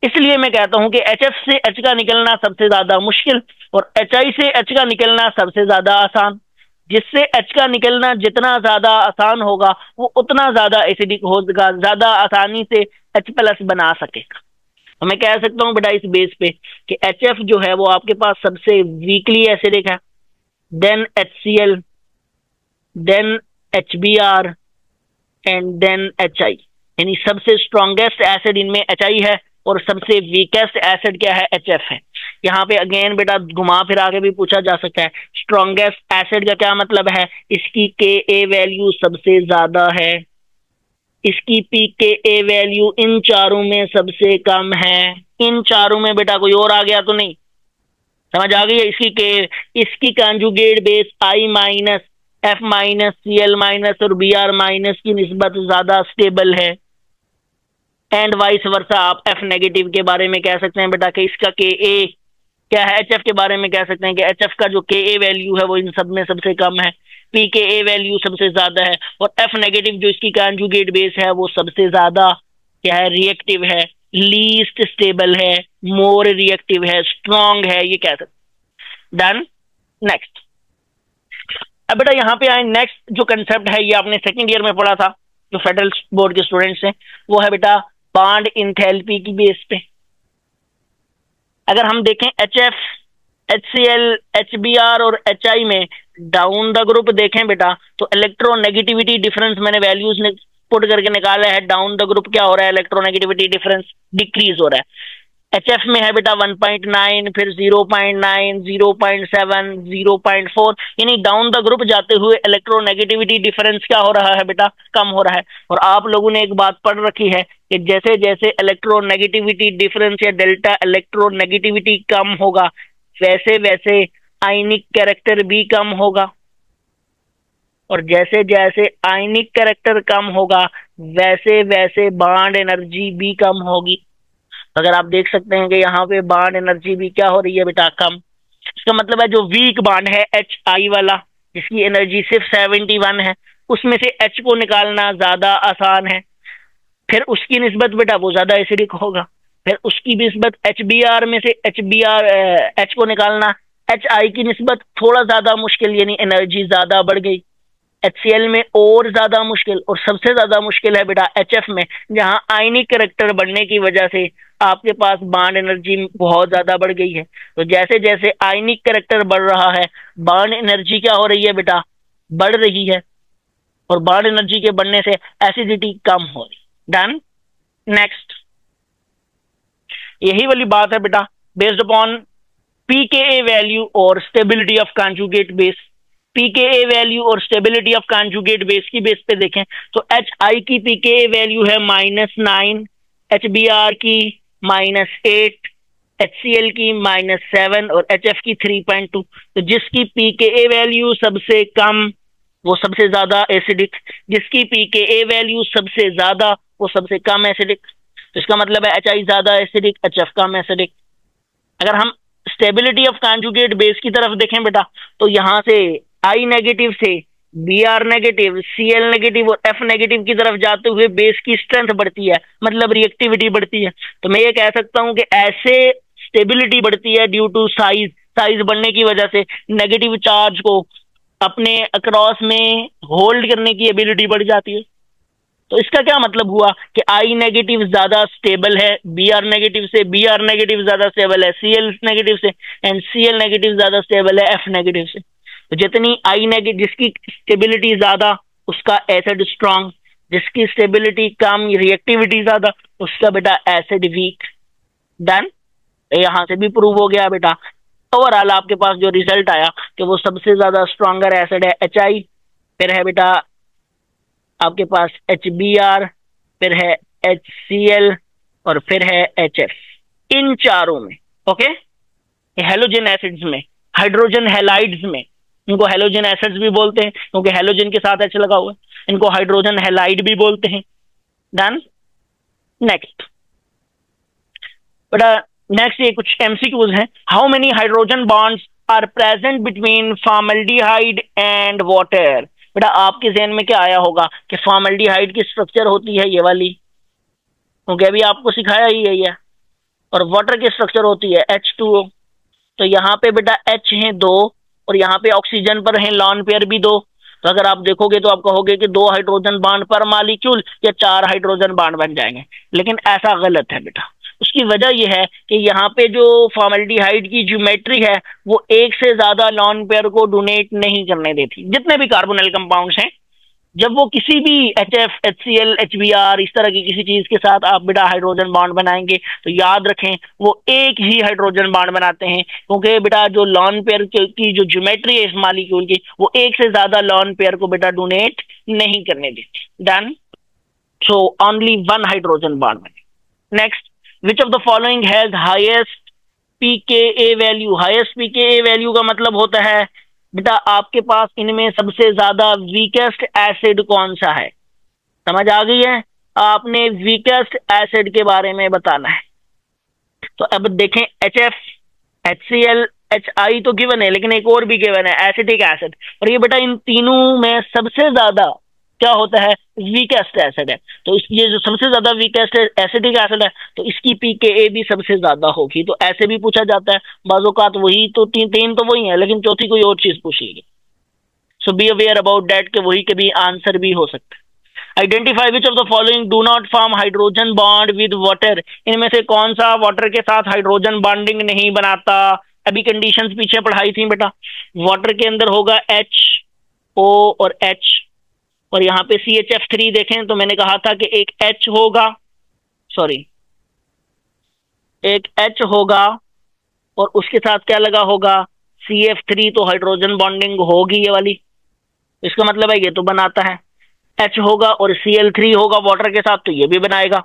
इसलिए मैं कहता हूं कि HF से H का निकलना सबसे ज्यादा मुश्किल और HI से H का निकलना सबसे ज्यादा आसान। जिससे H का निकलना जितना ज्यादा आसान होगा वो उतना ज्यादा एसिडिक होगा, ज्यादा आसानी से H+ बना सकेगा। तो मैं कह सकता हूं बेटा इस बेस पे कि HF जो है वो आपके पास सबसे वीकली एसिडिक है, then HCl, then HBr and then HI, यानी सबसे स्ट्रॉन्गेस्ट एसिड इनमें HI है और सबसे वीकेस्ट एसिड क्या है, HF है। यहाँ पे अगेन बेटा घुमा फिरा के भी पूछा जा सकता है स्ट्रॉन्गेस्ट एसिड का क्या मतलब है, इसकी Ka वैल्यू सबसे ज्यादा है, इसकी pKa वैल्यू इन चारों में सबसे कम है। इन चारों में बेटा कोई और आ गया तो नहीं, समझ आ गई है। इसकी conjugate base I-, F-, Cl- और Br- की निस्बत ज्यादा स्टेबल है, एंड वाइस वर्सा। आप F नेगेटिव के बारे में कह सकते हैं बेटा कि इसका Ka क्या है, HF के बारे में कह सकते हैं कि HF का जो Ka वैल्यू है वो इन सब में सबसे कम है, pKa वैल्यू सबसे ज्यादा है, और F नेगेटिव जो इसकी कंजुगेट बेस है वो सबसे ज्यादा क्या है, रिएक्टिव है, लीस्ट स्टेबल है, मोर रिएक्टिव है, स्ट्रॉन्ग है, ये कह सकते। डन। नेक्स्ट। अब बेटा यहाँ पे आए, नेक्स्ट जो कंसेप्ट है ये आपने सेकेंड ईयर में पढ़ा था जो फेडरल बोर्ड के स्टूडेंट्स हैं, वो है बेटा बॉन्ड इंथैल्पी की बेस पे। अगर हम देखें HF, HCl, HBr और HI में डाउन द ग्रुप देखें बेटा तो इलेक्ट्रोनेगेटिविटी डिफरेंस मैंने वैल्यूज ने पुट करके निकाला है। डाउन द ग्रुप क्या हो रहा है, इलेक्ट्रोनेगेटिविटी डिफरेंस डिक्रीज हो रहा है। HF में है बेटा 1.9, फिर 0.9, 0.7, 0.4, यानी डाउन द ग्रुप जाते हुए इलेक्ट्रोनेगेटिविटी डिफरेंस क्या हो रहा है बेटा, कम हो रहा है। और आप लोगों ने एक बात पढ़ रखी है कि जैसे जैसे इलेक्ट्रोनेगेटिविटी डिफरेंस या डेल्टा इलेक्ट्रोनेगेटिविटी कम होगा वैसे वैसे आयनिक कैरेक्टर भी कम होगा, और जैसे जैसे आयनिक कैरेक्टर कम होगा वैसे वैसे बॉन्ड एनर्जी भी कम होगी। अगर आप देख सकते हैं कि यहाँ पे बॉन्ड एनर्जी भी क्या हो रही है बेटा, कम। इसका मतलब है जो वीक बॉन्ड है HI वाला जिसकी एनर्जी सिर्फ 71 है, उसमें से H को निकालना ज्यादा आसान है, फिर उसकी निस्बत बेटा वो ज्यादा एसिडिक होगा। फिर उसकी निस्बत HBr में से H को निकालना HI की निस्बत थोड़ा ज्यादा मुश्किल, यानी एनर्जी ज्यादा बढ़ गई। HCl में और ज्यादा मुश्किल, और सबसे ज्यादा मुश्किल है बेटा HF में, जहां आयनिक कैरेक्टर बढ़ने की वजह से आपके पास बॉन्ड एनर्जी बहुत ज्यादा बढ़ गई है। तो जैसे जैसे आयनिक कैरेक्टर बढ़ रहा है बॉन्ड एनर्जी क्या हो रही है बेटा, बढ़ रही है, और बॉन्ड एनर्जी के बढ़ने से एसिडिटी कम हो रही। डन। नेक्स्ट। यही वाली बात है बेटा बेस्ड अपॉन pKa वैल्यू और stability of conjugate base. pKa value और स्टेबिलिटी ऑफ कॉन्जुगेट बेस की बेस पे देखें तो HI की pKa वैल्यू है -9, HBr की -8, HCl की -7 और HF की 3.2। तो जिसकी pKa वैल्यू सबसे कम वो सबसे ज्यादा एसिडिक, जिसकी pKa वैल्यू सबसे ज्यादा वो सबसे कम एसिडिक। तो इसका मतलब है HI ज्यादा एसिडिक, HF कम एसिडिक। अगर हम स्टेबिलिटी ऑफ कॉन्जुगेट बेस की तरफ देखें बेटा तो यहां से I नेगेटिव से Br नेगेटिव, Cl नेगेटिव और F नेगेटिव की तरफ जाते हुए बेस की स्ट्रेंथ बढ़ती है, मतलब रिएक्टिविटी बढ़ती है। तो मैं ये कह सकता हूं कि ऐसे स्टेबिलिटी बढ़ती है ड्यू टू साइज बढ़ने की वजह से नेगेटिव चार्ज को अपने अक्रॉस में होल्ड करने की एबिलिटी बढ़ जाती है। तो इसका क्या मतलब हुआ कि I नेगेटिव ज्यादा स्टेबल है Br नेगेटिव से, Br नेगेटिव ज्यादा स्टेबल है Cl नेगेटिव से, एंड Cl नेगेटिव ज्यादा स्टेबल है F नेगेटिव से। तो जितनी I नेगेटिव जिसकी स्टेबिलिटी ज्यादा उसका एसिड स्ट्रॉन्ग, जिसकी स्टेबिलिटी कम रिएक्टिविटी ज्यादा उसका बेटा एसिड वीक। डन। यहां से भी प्रूव हो गया बेटा। ओवरऑल आपके पास जो रिजल्ट आया कि वो सबसे ज्यादा स्ट्रॉन्गर एसिड है HI, फिर है बेटा आपके पास HBr, फिर है HCl और फिर है HF। इन चारों में ओके, हेलोजन एसिड्स में, हाइड्रोजन हैलाइड्स में, इनको हेलोजन एसिड्स भी बोलते हैं क्योंकि हेलोजन के साथ H लगा हुआ है, इनको हाइड्रोजन हैलाइड भी बोलते हैं। डन। नेक्स्ट। बेटा नेक्स्ट ये कुछ एमसीक्यूज हैं। How many hydrogen bonds are present between formaldehyde and water. बेटा आपके जहन में क्या आया होगा कि फॉर्मल्डिहाइड की स्ट्रक्चर होती है ये वाली, क्योंकि अभी आपको सिखाया ही है, और वाटर की स्ट्रक्चर होती है H2O। तो यहाँ पे बेटा H है 2 और यहाँ पे ऑक्सीजन पर है लॉन पेयर भी 2। तो अगर आप देखोगे तो आप कहोगे कि 2 हाइड्रोजन बॉन्ड पर मॉलिक्यूल या 4 हाइड्रोजन बॉन्ड बन जाएंगे, लेकिन ऐसा गलत है बेटा। उसकी वजह यह है कि यहाँ पे जो फॉर्मल्डिहाइड की ज्योमेट्री है वो एक से ज्यादा लॉन पेयर को डोनेट नहीं करने देती। जितने भी कार्बोनिल कंपाउंड्स हैं, जब वो किसी भी HF, HCl, HBr इस तरह की किसी चीज के साथ आप बेटा हाइड्रोजन बॉन्ड बनाएंगे तो याद रखें वो एक ही हाइड्रोजन बॉन्ड बनाते हैं, क्योंकि बेटा जो लॉन पेयर की जो ज्योमेट्री है इस मॉलिक्यूल की वो एक से ज्यादा लॉन पेयर को बेटा डोनेट नहीं करने देती। Done. So only 1 hydrogen bond बने। Next, which of the following has highest pKa value. Highest pKa value का मतलब होता है बेटा आपके पास इनमें सबसे ज्यादा वीकेस्ट एसिड कौन सा है। समझ आ गई है? आपने वीकेस्ट एसिड के बारे में बताना है। तो अब देखें HF, HCl, HI तो गिवन है, लेकिन एक और भी गिवन है एसिटिक एसिड, और ये बेटा इन तीनों में सबसे ज्यादा क्या होता है, वीकेस्ट एसिड है। तो ये जो सबसे ज्यादा वीकेस्ट एसिडिक एसिड है तो इसकी pKa भी सबसे ज्यादा होगी। तो ऐसे भी पूछा जाता है, बाज़ोकात वही तो तीन तो वही है, लेकिन चौथी कोई और चीज पूछेगी। सो बी अवेयर अबाउट दैट कि वही के भी आंसर भी हो सकता है। Identify which of the following do not form hydrogen bond with water. इनमें से कौन सा वाटर के साथ हाइड्रोजन बॉन्डिंग नहीं बनाता। अभी कंडीशंस पीछे पढ़ाई थी बेटा। वाटर के अंदर होगा HO और H, और यहाँ पे CHF3 देखें तो मैंने कहा था कि एक H होगा, एक H होगा और उसके साथ क्या लगा होगा CF3, तो हाइड्रोजन बॉन्डिंग होगी ये वाली। इसका मतलब है ये तो बनाता है। H होगा और Cl3 होगा वाटर के साथ, तो ये भी बनाएगा।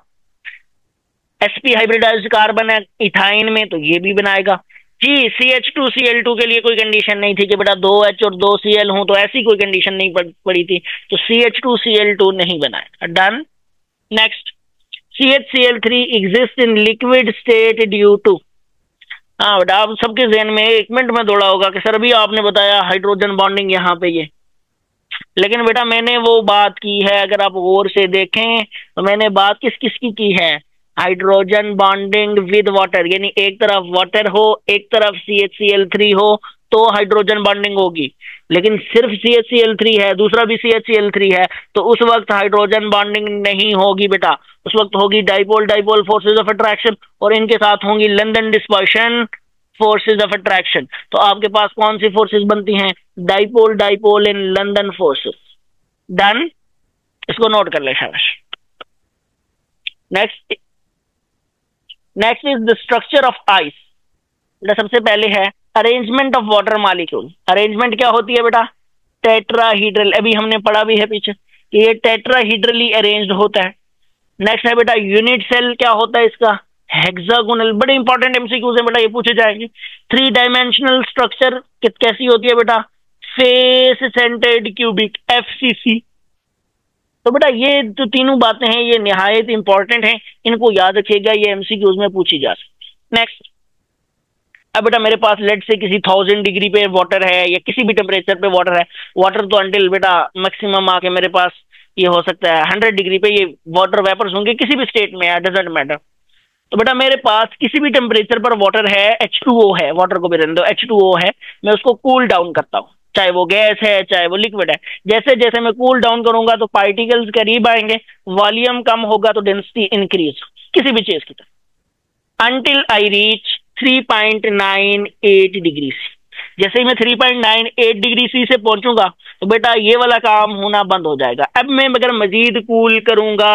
sp हाइब्रिडाइज्ड कार्बन है इथाइन में, तो ये भी बनाएगा। जी CH2Cl2 के लिए कोई कंडीशन नहीं थी कि बेटा 2H और 2Cl हो, तो ऐसी कोई कंडीशन नहीं पड़ी थी, तो CH2Cl2 नहीं बनाएगा। Done. Next, CHCl3 exist in liquid state due to. हाँ बेटा आप सबके जहन में एक मिनट में दौड़ा होगा कि सर अभी आपने बताया हाइड्रोजन बॉन्डिंग यहाँ पे ये, लेकिन बेटा मैंने वो बात की है, अगर आप गौर से देखें तो मैंने बात किस किस की है, हाइड्रोजन बॉन्डिंग विद वाटर, यानी एक तरफ वाटर हो एक तरफ CHCl3 हो तो हाइड्रोजन बॉन्डिंग होगी। लेकिन सिर्फ CHCl3 है, दूसरा भी CHCl3 है, तो उस वक्त हाइड्रोजन बॉन्डिंग नहीं होगी बेटा। उस वक्त होगी dipole dipole forces of attraction, और इनके साथ होंगी London dispersion forces of attraction. तो आपके पास कौन सी फोर्सेज बनती हैं, dipole dipole in London forces. Done. इसको नोट कर ले शाबाश। Next is the structure of ice. सबसे पहले है arrangement of water molecule. Arrangement क्या होती है बेटा, टेट्राहीड्रल। अभी हमने पढ़ा भी है पीछे कि ये टेट्राहीड्रली अरेंज्ड होता है। नेक्स्ट है बेटा यूनिट सेल, क्या होता है इसका, हेक्सागोनल। बड़े इंपॉर्टेंट एमसीक्यूज है बेटा, ये पूछे जाएंगे। 3 डायमेंशनल स्ट्रक्चर कैसी होती है बेटा, फेस सेंटर्ड क्यूबिक, FCC। तो बेटा ये जो तीनों बातें हैं ये निहायत इंपॉर्टेंट हैं, इनको याद रखिएगा, ये एमसीक्यूज में पूछी जा सकती। नेक्स्ट, अब बेटा मेरे पास लेट से किसी 1000 डिग्री पे वाटर है या किसी भी टेम्परेचर पे वाटर है, वाटर तो अंटिल बेटा मैक्सिमम आके मेरे पास ये हो सकता है 100 डिग्री पे ये वाटर वेपर्स होंगे किसी भी स्टेट में, डजंट मैटर। तो बेटा मेरे पास किसी भी टेम्परेचर पर वाटर है, H2O है, वाटर को भी रहने दो, H2O है, मैं उसको कूल डाउन करता हूँ, चाहे वो गैस है चाहे वो लिक्विड है। जैसे जैसे मैं कूल डाउन करूंगा तो पार्टिकल्स करीब आएंगे, वॉल्यूम कम होगा तो डेंसिटी इंक्रीज किसी भी चीज की तरफ, until I reach 3.98 degree C. जैसे ही मैं 3.98 डिग्री सी से पहुंचूंगा तो बेटा ये वाला काम होना बंद हो जाएगा। अब मैं अगर मजीद कूल करूंगा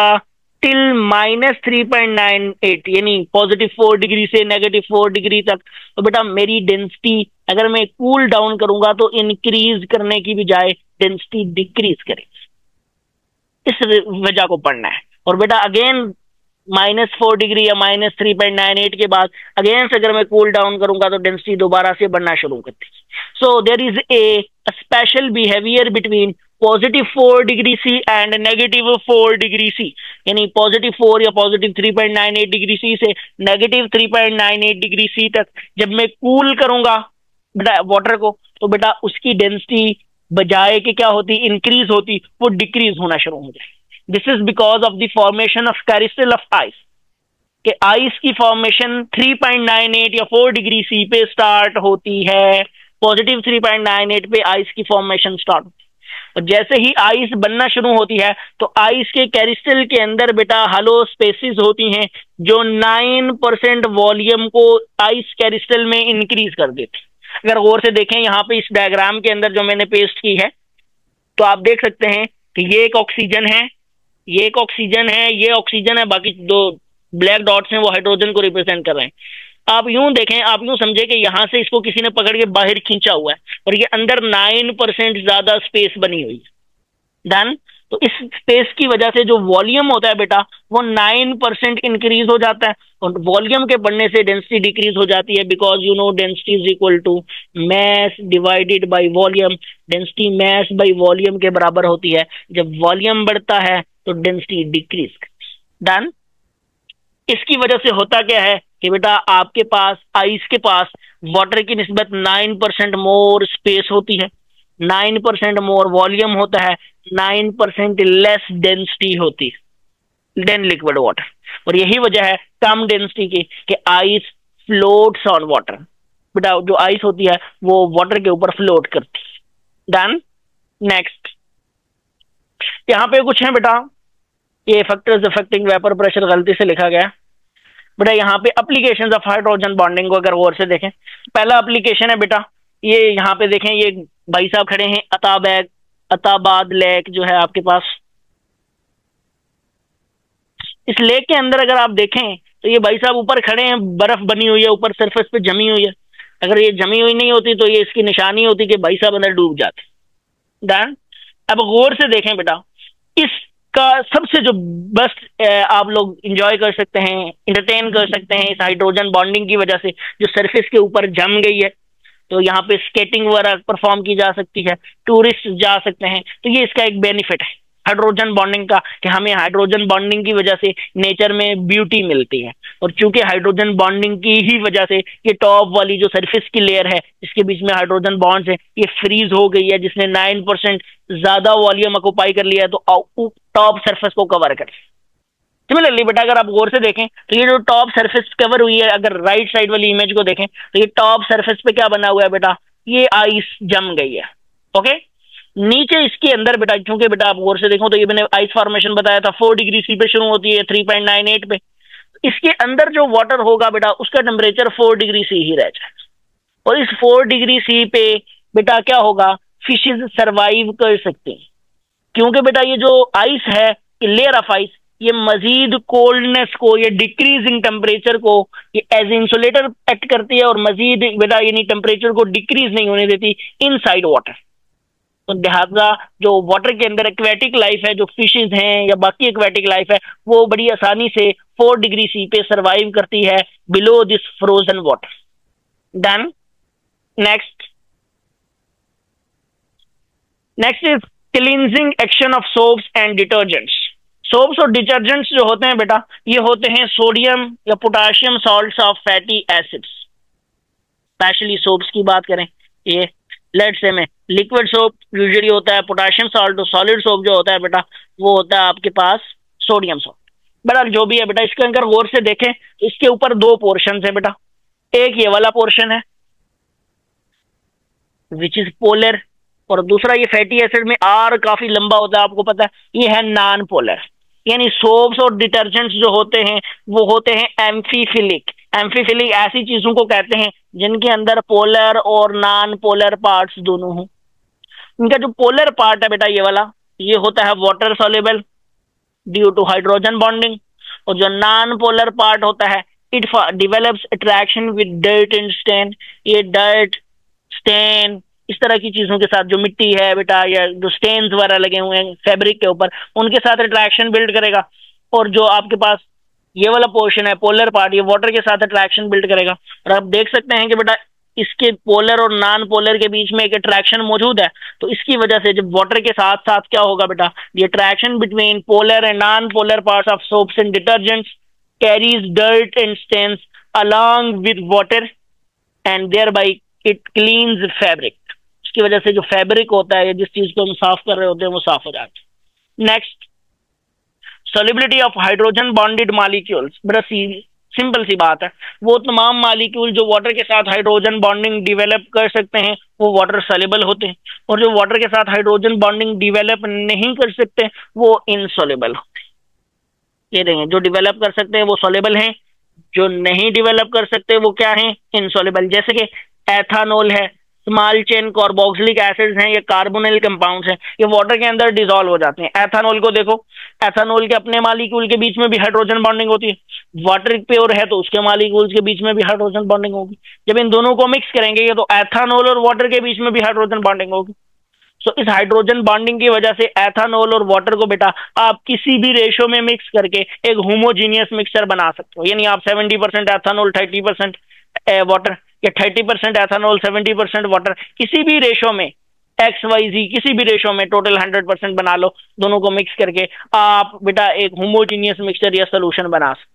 टिल -3.98 यानी +4 डिग्री से -4 डिग्री तक, तो बेटा मेरी डेंसिटी अगर मैं कूल डाउन करूंगा तो इंक्रीज करने की बजाय डेंसिटी डिक्रीज करेगी। इस वजह को पढ़ना है। और बेटा अगेन -4 डिग्री या -3.98 के बाद अगेंस्ट अगर मैं कूल डाउन करूंगा तो डेंसिटी दोबारा से बढ़ना शुरू करती है। So there is a special behaviour between +4 degree C and -4 degree C, यानी +4 या +3.98 डिग्री C से -3.98 डिग्री C तक जब मैं कूल करूंगा बेटा वाटर को, तो बेटा उसकी डेंसिटी बजाय कि क्या होती इंक्रीज होती, वो डिक्रीज होना शुरू हो जाए। This is because of the formation of crystal of ice, कि आइस की फॉर्मेशन 3.98 या 4 डिग्री C पे स्टार्ट होती है। +3.98 पे आइस की फॉर्मेशन स्टार्ट होती है, और जैसे ही आइस बनना शुरू होती है तो आइस के क्रिस्टल के अंदर बेटा हलो स्पेसिस होती हैं जो 9% वॉल्यूम को आइस क्रिस्टल में इंक्रीज कर देती है। अगर गौर से देखें यहाँ पे इस डायग्राम के अंदर जो मैंने पेस्ट की है, तो आप देख सकते हैं कि ये एक ऑक्सीजन है, ये एक ऑक्सीजन है, ये ऑक्सीजन है, बाकी दो ब्लैक डॉट्स हैं वो हाइड्रोजन को रिप्रेजेंट कर रहे हैं। आप यूं देखें, आप यूं समझे कि यहां से इसको किसी ने पकड़ के बाहर खींचा हुआ है और ये अंदर 9% ज्यादा स्पेस बनी हुई है। डन। तो इस स्पेस की वजह से जो वॉल्यूम होता है बेटा वो 9% इंक्रीज हो जाता है, और वॉल्यूम के बढ़ने से डेंसिटी डिक्रीज हो जाती है, because you know density is equal to mass divided by volume. Density mass by volume के बराबर होती है। जब वॉल्यूम बढ़ता है तो डेंसिटी डिक्रीज। डन। इसकी वजह से होता क्या है कि बेटा आपके पास आइस के पास वाटर की निस्बत 9% मोर स्पेस होती है, 9% मोर वॉल्यूम होता है, 9% लेस डेंसिटी होती है देन लिक्विड वाटर। और यही वजह है कम डेंसिटी की कि आइस फ्लोट्स ऑन वाटर। बेटा जो आइस होती है वो वाटर के ऊपर फ्लोट करती है। डन। नेक्स्ट यहाँ पे कुछ है बेटा, ये फैक्टर्स अफेक्टिंग वेपर प्रेशर गलती से लिखा गया बेटा। यहाँ पे एप्लीकेशंस ऑफ हाइड्रोजन बॉन्डिंग को अगर गौर से देखें, पहला एप्लीकेशन है बेटा, ये यहाँ पे देखें, ये भाई साहब खड़े हैं अताबाद लेक जो है आपके पास। इस लेक के अंदर अगर आप देखें तो ये भाई साहब ऊपर खड़े हैं, बर्फ बनी हुई है ऊपर सरफेस पे जमी हुई है। अगर ये जमी हुई नहीं होती तो ये इसकी निशानी होती कि भाई साहब अंदर डूब जाते। डन। अब गौर से देखें बेटा, इसका सबसे जो बेस्ट आप लोग इंजॉय कर सकते हैं, इंटरटेन कर सकते हैं इस हाइड्रोजन बॉन्डिंग की वजह से, जो सरफेस के ऊपर जम गई है, तो यहाँ पे स्केटिंग वगैरह परफॉर्म की जा सकती है, टूरिस्ट जा सकते हैं। तो ये इसका एक बेनिफिट है हाइड्रोजन बॉन्डिंग का, कि हमें हाइड्रोजन बॉन्डिंग की वजह से नेचर में ब्यूटी मिलती है। और चूंकि हाइड्रोजन बॉन्डिंग की ही वजह से ये टॉप वाली जो सरफेस की लेयर है जिसके बीच में हाइड्रोजन बॉन्ड्स है ये फ्रीज हो गई है, जिसने 9% ज्यादा वॉल्यूम ऑक्युपाई कर लिया है, तो टॉप सरफेस को कवर कर। सिमिलरली बेटा अगर आप गौर से देखें तो ये जो टॉप सरफेस कवर हुई है, अगर राइट साइड वाली इमेज को देखें तो ये टॉप सरफेस पे क्या बना हुआ है बेटा, ये आइस जम गई है। ओके। नीचे इसके अंदर बेटा, चूंकि बेटा आप गौर से देखो तो ये मैंने आइस फॉर्मेशन बताया था 4 डिग्री C पे शुरू होती है 3.98 पे। इसके अंदर जो वाटर होगा बेटा उसका टेम्परेचर 4 डिग्री C ही रह जाएगा, और इस 4 डिग्री C पे बेटा क्या होगा, फिशेज सरवाइव कर सकते हैं, क्योंकि बेटा ये जो आइस है, लेयर ऑफ आइस, ये मजीद कोल्डनेस को, ये डिक्रीजिंग टेम्परेचर को ये एज इंसुलेटर एक्ट करती है, और मजीद बेटा यानी टेम्परेचर को डिक्रीज नहीं होने देती इनसाइड वाटर। तो लिहाजा जो वाटर के अंदर एक्वेटिक लाइफ है, जो फिशेज हैं या बाकी एक्वेटिक लाइफ है, वो बड़ी आसानी से 4 डिग्री C पे सरवाइव करती है below this frozen water. Done. Next is cleansing action of soaps and detergents. Soaps और डिटर्जेंट्स जो होते हैं बेटा, ये होते हैं सोडियम या potassium salts of fatty acids. Specially soaps की बात करें, ये लेट्स से में लिक्विड सोप यूजुअली होता है पोटाशियम सॉल्ट, और सॉलिड सोप जो होता है बेटा वो होता है आपके पास सोडियम सॉल्ट। बेटा जो भी है बेटा, इसके अंदर गौर से देखें तो इसके ऊपर 2 पोर्शन है बेटा। एक ये वाला पोर्शन है विच इज पोलर, और दूसरा ये फैटी एसिड में आर काफी लंबा होता है, आपको पता है, ये है नॉन पोलर। यानी सोप्स और डिटर्जेंट्स जो होते हैं वो होते हैं एम्फीफिलिक। एम्फीफिलिक ऐसी चीजों को कहते हैं जिनके अंदर पोलर और नॉन पोलर पार्ट्स दोनों हों। इनका जो पोलर पार्ट है बेटा ये वाला, ये होता है water soluble due to hydrogen bonding, और जो नॉन पोलर पार्ट होता है it develops attraction with dirt and stain. ये डर्ट, स्टेन, इस तरह की चीजों के साथ, जो मिट्टी है बेटा या जो स्टेन्स वगैरह लगे हुए हैं फैब्रिक के ऊपर, उनके साथ अट्रैक्शन बिल्ड करेगा। और जो आपके पास ये वाला पोर्शन है पोलर पार्ट, ये वाटर के साथ अट्रैक्शन बिल्ड करेगा। और आप देख सकते हैं कि बेटा इसके पोलर और नॉन पोलर के बीच में एक अट्रैक्शन मौजूद है, तो इसकी वजह से जब वाटर के साथ साथ क्या होगा बेटा, the attraction between polar and non polar parts of soaps and detergents carries dirt and stains along with water and thereby it cleans fabric. इसकी वजह से जो फैब्रिक होता है, जिस चीज को हम साफ कर रहे होते हैं, वो साफ हो जाता है। Next, solubility of hydrogen bonded molecules. बड़ा सिंपल सी बात है, वो तमाम मॉलिक्यूल जो वाटर के साथ हाइड्रोजन बॉन्डिंग डिवेलप कर सकते हैं वो वाटर सॉल्युबल होते हैं, और जो वाटर के साथ हाइड्रोजन बॉन्डिंग डिवेलप नहीं कर सकते वो इनसॉल्युबल होते हैं। ये देखें, जो डिवेलप कर सकते हैं वो सॉल्युबल हैं, जो नहीं डिवेलप कर सकते वो क्या है, इनसॉल्युबल। जैसे कि एथानॉल है, स्मॉल चेन कार्बोक्सिलिक एसिड्स हैं, ये कार्बोनिल कंपाउंड्स हैं, ये वाटर के अंदर डिसॉल्व हो जाते हैं। एथानॉल को देखो, एथानॉल के अपने मॉलिक्यूल के बीच में भी हाइड्रोजन बॉन्डिंग होती है, वाटर प्योर है तो उसके मॉलिक्यूल्स के बीच में भी हाइड्रोजन बॉन्डिंग होगी। जब इन दोनों को मिक्स करेंगे तो एथानॉल और वाटर के बीच में भी हाइड्रोजन बॉन्डिंग होगी। सो इस हाइड्रोजन बॉन्डिंग की वजह से एथानॉल और वाटर को बेटा आप किसी भी रेशो में मिक्स करके एक होमोजीनियस मिक्सचर बना सकते हो। यानी आप 70% एथानॉल 30% वाटर, या 30% एथानॉल 70% वाटर, किसी भी रेशो में XYZ किसी भी रेशो में टोटल 100% बना लो, दोनों को मिक्स करके आप बेटा एक होमोजीनियस मिक्सचर या सोल्यूशन बना सकते।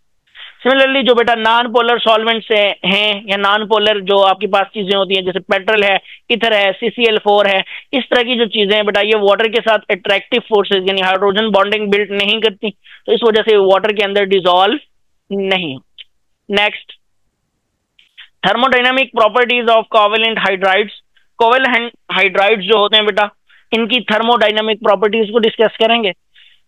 सिमिलरली जो बेटा नॉन पोलर सॉल्वेंट्स हैं या नॉन पोलर जो आपके पास चीजें होती हैं, जैसे पेट्रोल है, इथर है, CCl4 है, इस तरह की जो चीजें हैं बेटा, ये वाटर के साथ अट्रैक्टिव फोर्सेस यानी हाइड्रोजन बॉन्डिंग बिल्ड नहीं करती, तो इस वजह से वाटर के अंदर डिसॉल्व नहीं होती। Next, thermodynamic properties of covalent hydrides. Covalent hydrides जो होते हैं बेटा, इनकी थर्मोडाइनमिक प्रॉपर्टीज को डिस्कस करेंगे।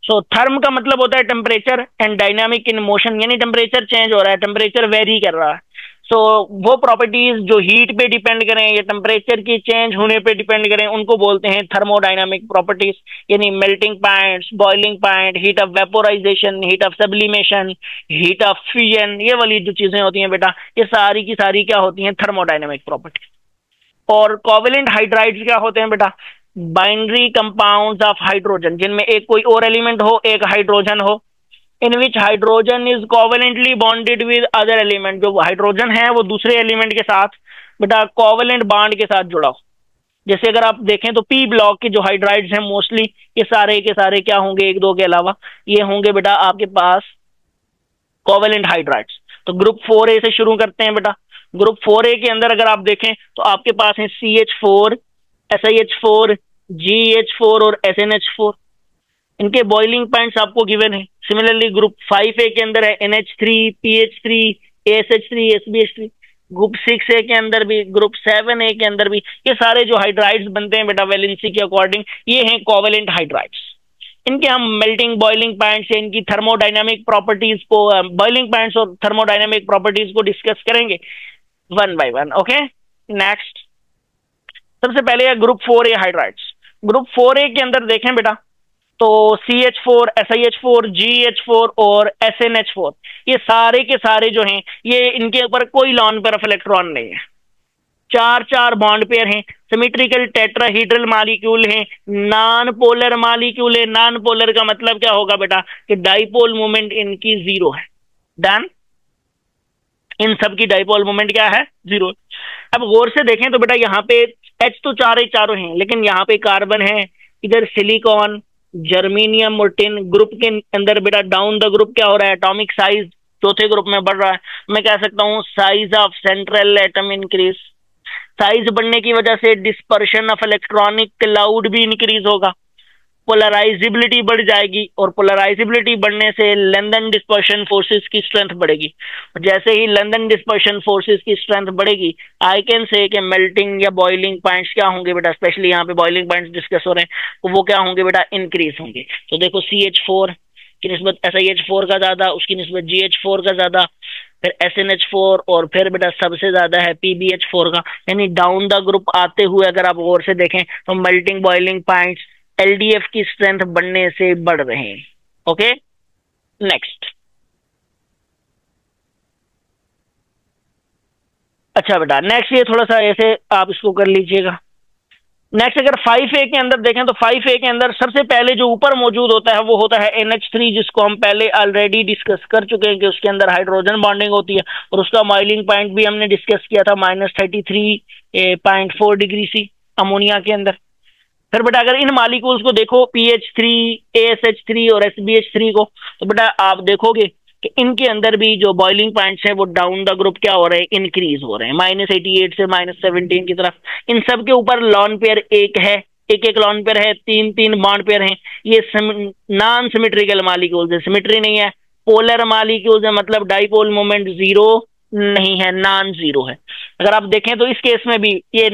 सो थर्म का मतलब होता है temperature and dynamic in motion, यानी टेम्परेचर चेंज हो रहा है, टेम्परेचर वेरी कर रहा है। सो वो प्रॉपर्टीज जो हीट पे डिपेंड करें या टेम्परेचर की चेंज होने पे डिपेंड करें, उनको बोलते हैं थर्मोडाइनमिक प्रॉपर्टीज। यानी melting points, boiling point, heat of vaporisation, heat of sublimation, heat of fusion, ये वाली जो चीजें होती हैं बेटा, ये सारी की सारी क्या होती हैं, थर्मोडाइनमिक प्रॉपर्टीज। और कोवेलेंट हाइड्राइड्स क्या होते हैं बेटा, बाइनरी कंपाउंड्स ऑफ हाइड्रोजन, जिनमें एक कोई और एलिमेंट हो, एक हाइड्रोजन हो, in which hydrogen is covalently bonded with other element. जो हाइड्रोजन है वो दूसरे एलिमेंट के साथ बेटा कोवेलेंट बॉन्ड के साथ जुड़ा हो। जैसे अगर आप देखें तो पी ब्लॉक के जो हाइड्राइड्स हैं मोस्टली ये सारे के सारे क्या होंगे, एक दो के अलावा ये होंगे बेटा आपके पास कोवेलेंट हाइड्राइड्स। तो ग्रुप 4A से शुरू करते हैं बेटा। ग्रुप 4A के अंदर अगर आप देखें तो आपके पास है CH4, SiH4, GH4 और SNH4। इनके बॉइलिंग पॉइंट्स आपको गिवन है। सिमिलरली ग्रुप 5A के अंदर है NH3, PH3, ASH3, SBH3। Group 6A के अंदर भी, ग्रुप 7A के अंदर भी, ये सारे जो हाइड्राइड्स बनते हैं बेटा वैलेंसी के अकॉर्डिंग, ये हैं कोवेलेंट हाइड्राइड्स। इनके हम मेल्टिंग बॉइलिंग पॉइंट्स से इनकी थर्मोडाइनमिक प्रॉपर्टीज को, बॉइलिंग पॉइंट्स और थर्मोडाइनमिक प्रॉपर्टीज को डिस्कस करेंगे one by one. Okay, next, सबसे पहले है group 4A hydrides. Group 4A के अंदर देखें बेटा तो CH4, SiH4, GH4 और SNH4, ये सारे के सारे जो हैं ये इनके ऊपर कोई लॉन पेयर ऑफ इलेक्ट्रॉन नहीं है, चार चार बॉन्ड पेयर हैं, सिमेट्रिकल टेट्राहीड्रल मॉलिक्यूल हैं, नॉन पोलर मॉलिक्यूल है। नॉन पोलर का मतलब क्या होगा बेटा कि डाइपोल मोमेंट इनकी 0 है। डन, इन सब की डाइपोल मोमेंट क्या है, 0। अब गौर से देखें तो बेटा यहाँ पे H तो चारों हैं, लेकिन यहाँ पे कार्बन है, इधर सिलिकॉन, जर्मीनियम और टिन। ग्रुप के अंदर बेटा डाउन द ग्रुप क्या हो रहा है, एटॉमिक साइज चौथे ग्रुप में बढ़ रहा है। मैं कह सकता हूँ size of central atom increase. Size बढ़ने की वजह से डिस्पर्शन ऑफ इलेक्ट्रॉनिक क्लाउड भी इंक्रीज होगा, पोलराइजिबिलिटी बढ़ जाएगी, और पोलराइजिबिलिटी बढ़ने से लंदन डिस्पर्शन फोर्सेस की स्ट्रेंथ बढ़ेगी। जैसे ही लंदन डिस्पर्शन फोर्सेस की स्ट्रेंथ बढ़ेगी, आई कैन से कि मेल्टिंग या बॉइलिंग पॉइंट्स क्या होंगे बेटा, स्पेशली यहाँ पे बॉइलिंग पॉइंट्स डिस्कस हो रहे हैं, तो वो क्या होंगे बेटा, इंक्रीज होंगे। तो देखो CH4 की निस्बत SiH4 का ज्यादा, उसकी निस्बत GH4 का ज्यादा, फिर SNH4 और फिर बेटा सबसे ज्यादा है PbH4 का। यानी डाउन द ग्रुप आते हुए अगर आप गौर से देखें तो मेल्टिंग बॉइलिंग पॉइंट्स LDF की स्ट्रेंथ बढ़ने से बढ़ रहे हैं। Okay, next. अच्छा बेटा नेक्स्ट ये थोड़ा सा ऐसे आप इसको कर लीजिएगा। नेक्स्ट अगर 5A के अंदर देखें तो 5A के अंदर सबसे पहले जो ऊपर मौजूद होता है वो होता है NH3, जिसको हम पहले ऑलरेडी डिस्कस कर चुके हैं कि उसके अंदर हाइड्रोजन बॉन्डिंग होती है और उसका बॉइलिंग पॉइंट भी हमने डिस्कस किया था -33.4 डिग्री सी अमोनिया के अंदर। फिर बेटा अगर इन मॉलिक्यूल्स को देखो PH3, ASH3 और SBH3 को, तो बेटा आप देखोगे कि इनके अंदर भी जो बॉइलिंग पॉइंट्स हैं वो डाउन द ग्रुप क्या हो रहे हैं, इंक्रीज हो रहे हैं -88 से -17 की तरफ। इन सब के ऊपर लॉन पेयर एक है, एक एक लॉन पेयर है, 3 बॉन्ड पेयर हैं। ये नॉन सिमेट्रिकल मॉलिक्यूल्स है, सिमेट्री नहीं है। पोलर मॉलिक्यूल्स है, मतलब डाइपोल मोमेंट जीरो नहीं है, नॉन जीरो है। अगर आप देखें तो इस केस में भी ये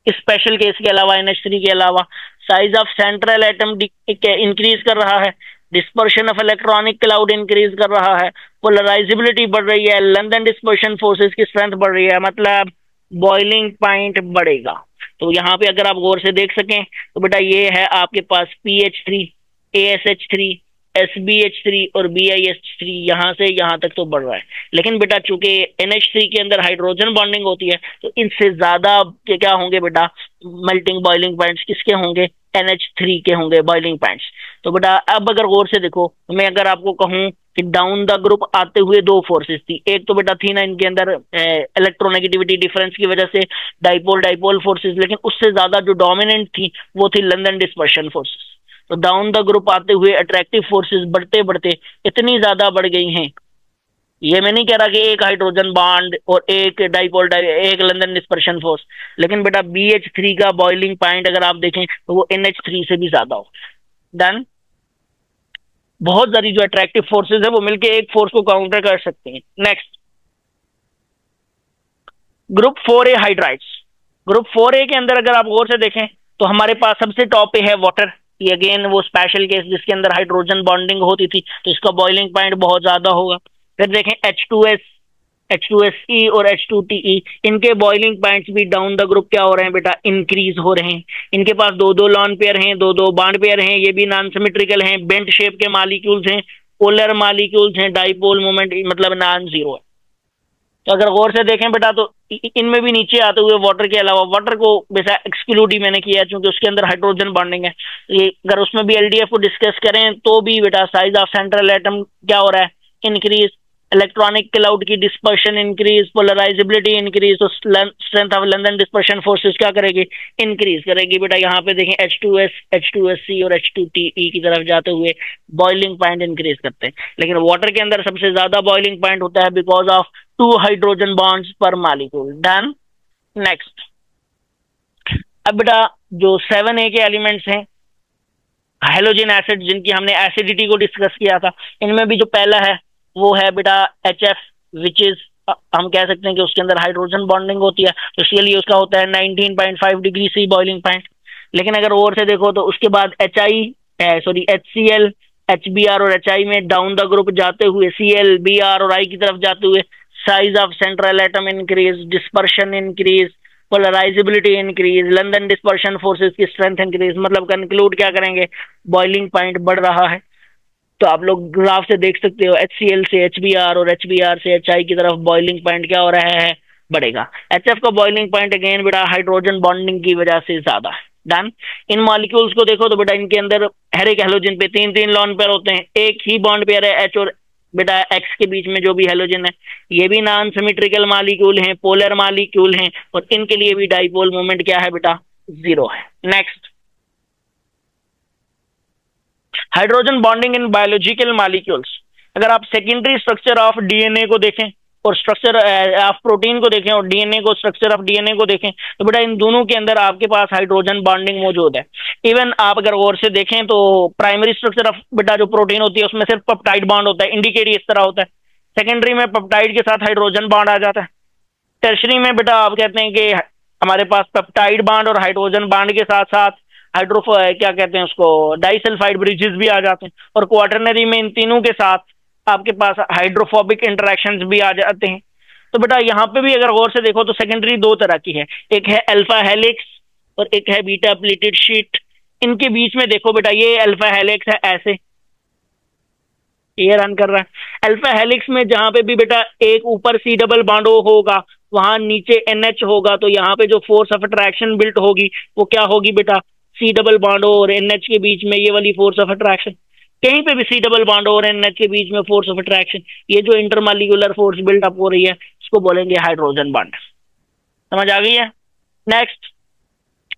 स्पेशल केस के अलावा NH3 के अलावा size of central atom increase कर रहा है, dispersion of electronic cloud increase कर रहा है, पोलराइजेबिलिटी बढ़ रही है, लंदन डिस्पर्शन फोर्सेस की स्ट्रेंथ बढ़ रही है, मतलब बॉइलिंग पॉइंट बढ़ेगा। तो यहाँ पे अगर आप गौर से देख सकें तो बेटा ये है आपके पास PH3, ASH3, SBH3 और BiH3, यहाँ से यहाँ तक तो बढ़ रहा है। लेकिन बेटा चूंकि NH3 के अंदर हाइड्रोजन बॉन्डिंग होती है तो इनसे ज्यादा के क्या होंगे बेटा, मेल्टिंग बॉइलिंग पॉइंट्स किसके होंगे, NH3 के होंगे बॉइलिंग पॉइंट्स। तो बेटा अब अगर गौर से देखो, मैं अगर आपको कहूं कि डाउन द ग्रुप आते हुए दो फोर्सेस थी, एक तो बेटा थी ना इनके अंदर इलेक्ट्रोनेगेटिविटी डिफरेंस की वजह से डाइपोल डाइपोल फोर्सेस, लेकिन उससे ज्यादा जो डोमिनेंट थी वो थी लंदन डिस्पर्शन फोर्सेस। तो डाउन द ग्रुप आते हुए अट्रैक्टिव फोर्सेस बढ़ते बढ़ते इतनी ज्यादा बढ़ गई हैं, ये मैं नहीं कह रहा कि एक हाइड्रोजन बॉन्ड और एक डाइपोल एक लंदन डिस्पर्शन फोर्स, लेकिन बेटा BH3 का बॉइलिंग पॉइंट अगर आप देखें तो वो NH3 से भी ज्यादा हो। डन। बहुत सारी जो अट्रैक्टिव फोर्सेस है वो मिलके एक फोर्स को काउंटर कर सकते हैं। Next group 4A hydrides. Group 4A के अंदर अगर आप गौर से देखें तो हमारे पास सबसे टॉप पे है वाटर। ये अगेन वो स्पेशल केस जिसके अंदर हाइड्रोजन बॉन्डिंग होती थी, तो इसका बॉइलिंग पॉइंट बहुत ज्यादा होगा। फिर देखें H2S, H2SE और H2TE, इनके बॉइलिंग पॉइंट्स भी डाउन द ग्रुप क्या हो रहे हैं बेटा, इंक्रीज हो रहे हैं। इनके पास दो लॉन पेयर हैं, दो बॉन्ड पेयर हैं, ये भी नॉन सिमेट्रिकल हैं, बेंट शेप के मॉलिक्यूल्स हैं, पोलर मॉलिक्यूल्स हैं, डाइपोल मोमेंट मतलब नॉन जीरो है। तो अगर गौर से देखें बेटा तो इनमें भी नीचे आते हुए वाटर के अलावा, वाटर को वैसा एक्सक्लूड ही मैंने किया क्योंकि उसके अंदर हाइड्रोजन बॉन्डिंग है, ये अगर उसमें भी LDF को डिस्कस करें तो भी बेटा साइज ऑफ सेंट्रल एटम क्या हो रहा है, इंक्रीज, इलेक्ट्रॉनिक क्लाउड की डिस्पर्शन इंक्रीज, पोलराइजेबिलिटी इंक्रीज, तो strength of London dispersion forces क्या करेगी, इंक्रीज करेगी। बेटा यहाँ पे देखें H2S, H2SC और H2TE की तरफ जाते हुए बॉइलिंग पॉइंट इंक्रीज करते हैं। लेकिन वाटर के अंदर सबसे ज्यादा बॉइलिंग पॉइंट होता है बिकॉज ऑफ 2 हाइड्रोजन बॉन्ड्स पर मॉलिक्यूल। डन। नेक्स्ट अब बेटा जो 7A के एलिमेंट्स हैं हेलोजन एसिड, जिनकी हमने एसिडिटी को डिस्कस किया था, इनमें भी जो पहला है वो है बेटा HF, विच इज हम कह सकते हैं कि उसके अंदर हाइड्रोजन बॉन्डिंग होती है, तो इसके लिए उसका होता है 19.5 डिग्री सी बॉइलिंग पॉइंट। लेकिन अगर और से देखो तो उसके बाद HCl, HBr और HI में डाउन द ग्रुप जाते हुए Cl, Br और I की तरफ जाते हुए size of central atom increase, dispersion increase, polarisability increase, London dispersion forces की स्ट्रेंथ इंक्रीज, मतलब कंक्लूड क्या करेंगे, बॉइलिंग पॉइंट बढ़ रहा है। तो आप लोग ग्राफ से देख सकते हो HCl से HBr और HBr से HI की तरफ बॉइलिंग पॉइंट क्या हो रहा है, बढ़ेगा। HF का बॉइलिंग पॉइंट अगेन बेटा हाइड्रोजन बॉन्डिंग की वजह से ज्यादा है। डन। इन मॉलिक्यूल्स को देखो तो बेटा इनके अंदर हर एक हेलोजन पे 3 लॉन पेयर होते हैं, एक ही बॉन्ड पेयर है H और बेटा X के बीच में जो भी हेलोजन है, ये भी नॉन सिमेट्रिकल मॉलिक्यूल हैं, पोलर मॉलिक्यूल हैं, और इनके लिए भी डाइपोल मोमेंट क्या है बेटा, जीरो है। Next hydrogen bonding in biological molecules. अगर आप सेकेंडरी स्ट्रक्चर ऑफ DNA को देखें और स्ट्रक्चर ऑफ प्रोटीन को देखें और DNA को, स्ट्रक्चर ऑफ DNA को देखें, तो बेटा इन दोनों के अंदर आपके पास हाइड्रोजन बॉन्डिंग मौजूद है। इवन आप अगर गौर से देखें तो प्राइमरी स्ट्रक्चर ऑफ बेटा जो प्रोटीन होती है उसमें सिर्फ पेप्टाइड बॉन्ड होता है, इंडिकेट इस तरह होता है। सेकेंडरी में पेप्टाइड के साथ हाइड्रोजन बॉन्ड आ जाता है। टर्शरी में बेटा आप कहते हैं कि हमारे पास पेप्टाइड बॉन्ड और हाइड्रोजन बॉन्ड के साथ साथ क्या कहते हैं उसको, डाइसल्फाइड ब्रिजेस भी आ जाते हैं। और क्वार्टरनरी में इन तीनों के साथ आपके पास हाइड्रोफोबिक इंटरेक्शंस भी आ जाते हैं। तो बेटा यहाँ पे भी अगर गौर से देखो तो सेकेंडरी 2 तरह की है, एक है अल्फा हेलिक्स और एक है बीटा प्लेटेड शीट। इनके बीच में देखो बेटा ये अल्फा हेलिक्स है, ऐसे ये रन कर रहा है। अल्फा हेलिक्स में जहां पे भी बेटा एक ऊपर सी डबल बॉन्ड होगा, वहां नीचे NH होगा, तो यहाँ पे जो फोर्स ऑफ अट्रैक्शन बिल्ट होगी वो क्या होगी बेटा, सी डबल बॉन्ड और NH के बीच में ये वाली फोर्स ऑफ अट्रैक्शन। कहीं पे भी सी डबल बॉन्ड और NH के बीच में फोर्स ऑफ अट्रैक्शन, ये जो इंटरमॉलिक्यूलर फोर्स बिल्ट अप हो रही है इसको बोलेंगे हाइड्रोजन बॉन्ड। समझ आ गई है? नेक्स्ट,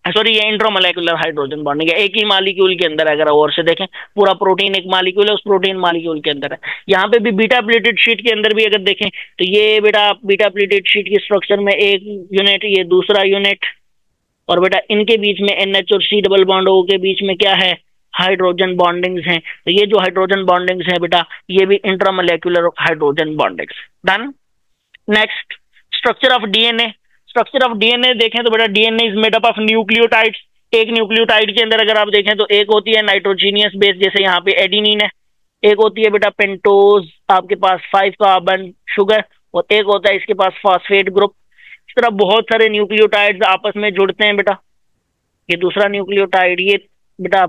सॉरी ये इंट्रामोलेकुलर हाइड्रोजन बॉन्डिंग है, एक ही मालिक्यूल के अंदर है। अगर और से देखें पूरा प्रोटीन एक मालिक्यूल है, उस प्रोटीन मालिक्यूल के अंदर है। यहाँ पे भी बीटा प्लेटेड शीट के अंदर भी अगर देखें तो ये बेटा बीटा प्लेटेड शीट की स्ट्रक्चर में एक यूनिट, ये दूसरा यूनिट, और बेटा इनके बीच में NH और C डबल बॉन्ड के बीच में क्या है, हाइड्रोजन बॉन्डिंग्स हैं। तो ये जो हाइड्रोजन बॉन्डिंग्स हैं बेटा ये भी intramolecular hydrogen bondings. Done. Next, structure of DNA। Structure of DNA देखें तो बेटा DNA is made up of nucleotides. एक न्यूक्लियोटाइड के अंदर अगर आप देखें तो एक होती है नाइट्रोजीनियस बेस, जैसे यहाँ पे एडिनिन है, एक होती है बेटा पेंटोज आपके पास 5 कार्बन शुगर, और एक होता है इसके पास फॉस्फेट ग्रुप। इस तरह बहुत सारे न्यूक्लियोटाइड्स आपस में जुड़ते हैं बेटा। ये दूसरा न्यूक्लियोटाइड, ये बेटा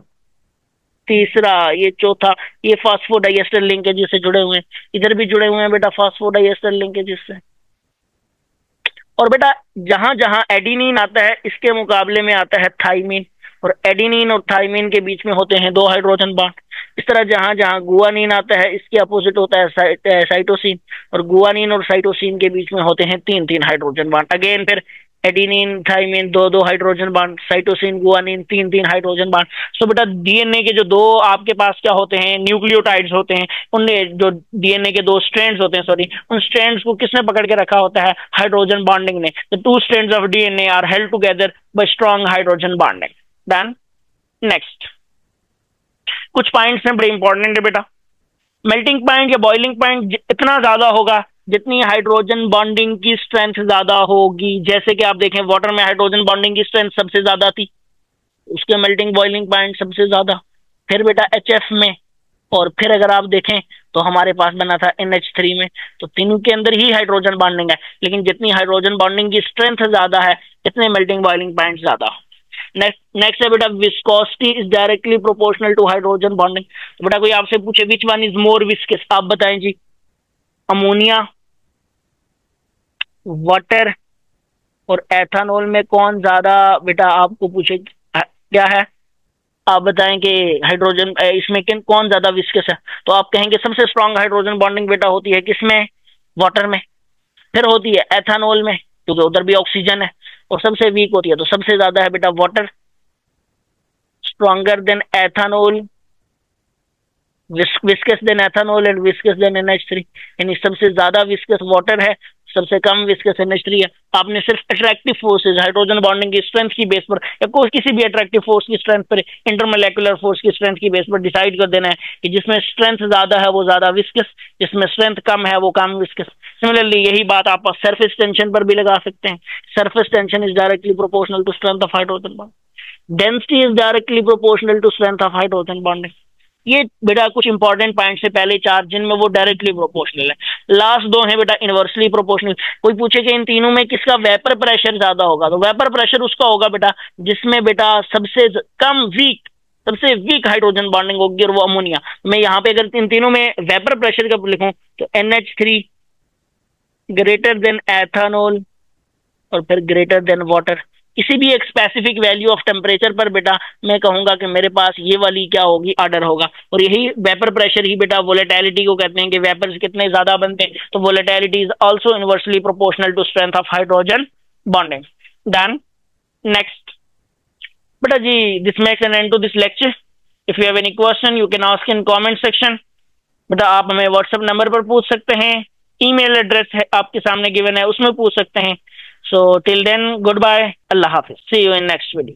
तीसरा, ये चौथा, ये फॉस्फोडाइएस्टर लिंकेज से जुड़े हुए हैं, इधर भी जुड़े हुए हैं बेटा फॉस्फोडाइएस्टर लिंकेज से। और बेटा जहां जहां एडिनिन आता है इसके मुकाबले में आता है थाइमिन, और एडिनिन और थाइमिन के बीच में होते हैं 2 हाइड्रोजन बॉन्ड। इस तरह जहां जहां गुआनिन आता है इसके अपोजिट होता है साइटोसिन, और गुआनिन और साइटोसिन के बीच में होते हैं 3-3 हाइड्रोजन बॉन्ड। अगेन फिर adenine thymine 2-2 hydrogen bond, cytosine guanine 3-3 hydrogen bond. So बेटा DNA के जो 2 आपके पास क्या होते हैं, न्यूक्लियोटाइड्स होते हैं, उनमें जो DNA के 2 स्ट्रैंड्स होते हैं, सॉरी उन स्ट्रैंड्स को किसने पकड़ के रखा होता है, हाइड्रोजन बॉन्डिंग ने। The 2 strands of DNA are held together by strong hydrogen bonding. Done. Next, कुछ पॉइंट्स हैं बड़े इंपॉर्टेंट है बेटा। मेल्टिंग पॉइंट या बॉइलिंग पॉइंट इतना ज्यादा होगा जितनी हाइड्रोजन बॉन्डिंग की स्ट्रेंथ ज्यादा होगी। जैसे कि आप देखें वाटर में हाइड्रोजन बॉन्डिंग की स्ट्रेंथ सबसे ज्यादा थी, उसके मेल्टिंग बॉइलिंग पॉइंट सबसे ज्यादा, फिर बेटा HF में, और फिर अगर आप देखें तो हमारे पास बना था NH3 में। तो तीनों के अंदर ही हाइड्रोजन बॉन्डिंग है, लेकिन जितनी हाइड्रोजन बॉन्डिंग की स्ट्रेंथ ज्यादा है इतने मेल्टिंग बॉइलिंग पॉइंट ज्यादा। नेक्स्ट है बेटा viscosity is directly proportional to hydrogen bonding. तो बेटा कोई आपसे पूछे which one is more viscous, आप बताएं जी। अमोनिया, वाटर और एथानॉल में कौन ज्यादा बेटा आपको पूछे क्या है, आप बताएं कि हाइड्रोजन इसमें कौन ज्यादा विस्कस है। तो आप कहेंगे सबसे स्ट्रॉन्ग हाइड्रोजन बॉन्डिंग बेटा होती है किसमें, वाटर में, फिर होती है एथानॉल में क्योंकि उधर भी ऑक्सीजन है, और सबसे वीक होती है तो सबसे ज्यादा है बेटा water, stronger than ethanol, viscous than ethanol and viscous than NH3। यानी सबसे ज्यादा विस्कस वाटर है, सबसे कम विस्कस NH3 है। आपने सिर्फ अट्रैक्टिव फोर्सेज हाइड्रोजन बॉन्डिंग की स्ट्रेंथ की बेस पर या कोई किसी भी अट्रैक्टिव फोर्स की स्ट्रेंथ पर, इंटरमोलेकुलर फोर्स की स्ट्रेंथ की बेस पर डिसाइड कर देना है कि जिसमें स्ट्रेंथ ज्यादा है वो ज्यादा विस्कस, जिसमें स्ट्रेंथ कम है वो कम विस्कस। सिमिलरली यही बात आप सरफेस टेंशन पर भी लगा सकते हैं। Surface tension is directly proportional to strength of hydrogen bond, density is directly proportional to strength of hydrogen bonding. ये बेटा कुछ इंपॉर्टेंट पॉइंट्स है पहले 4 जिनमें वो डायरेक्टली प्रोपोर्शनल है। लास्ट 2 हैं बेटा इनवर्सली प्रोपोर्शनल। कोई पूछे कि इन तीनों में किसका वेपर प्रेशर ज्यादा होगा, तो वेपर प्रेशर उसका होगा बेटा जिसमें बेटा सबसे कम सबसे वीक हाइड्रोजन बॉन्डिंग होगी, और वो अमोनिया। मैं यहाँ पे अगर इन तीनों में वेपर प्रेशर का लिखूं तो NH3 ग्रेटर देन एथानॉल और फिर ग्रेटर देन वाटर। किसी भी एक स्पेसिफिक वैल्यू ऑफ टेम्परेचर पर बेटा मैं कहूंगा कि मेरे पास ये वाली क्या होगी, ऑर्डर होगा। और यही वेपर प्रेशर ही बेटा वोलेटिलिटी को कहते हैं कि वेपर्स कितने ज्यादा बनते हैं, तो volatility is also inversely proportional to strength of hydrogen bonding. Done. Next बेटा जी, this makes an end to this lecture. If you have any question you can ask in comment section. बेटा आप हमें व्हाट्सएप नंबर पर पूछ सकते हैं, email address है आपके सामने गिवन है उसमें पूछ सकते हैं। So till then, goodbye. Allah Hafiz. See you in next video.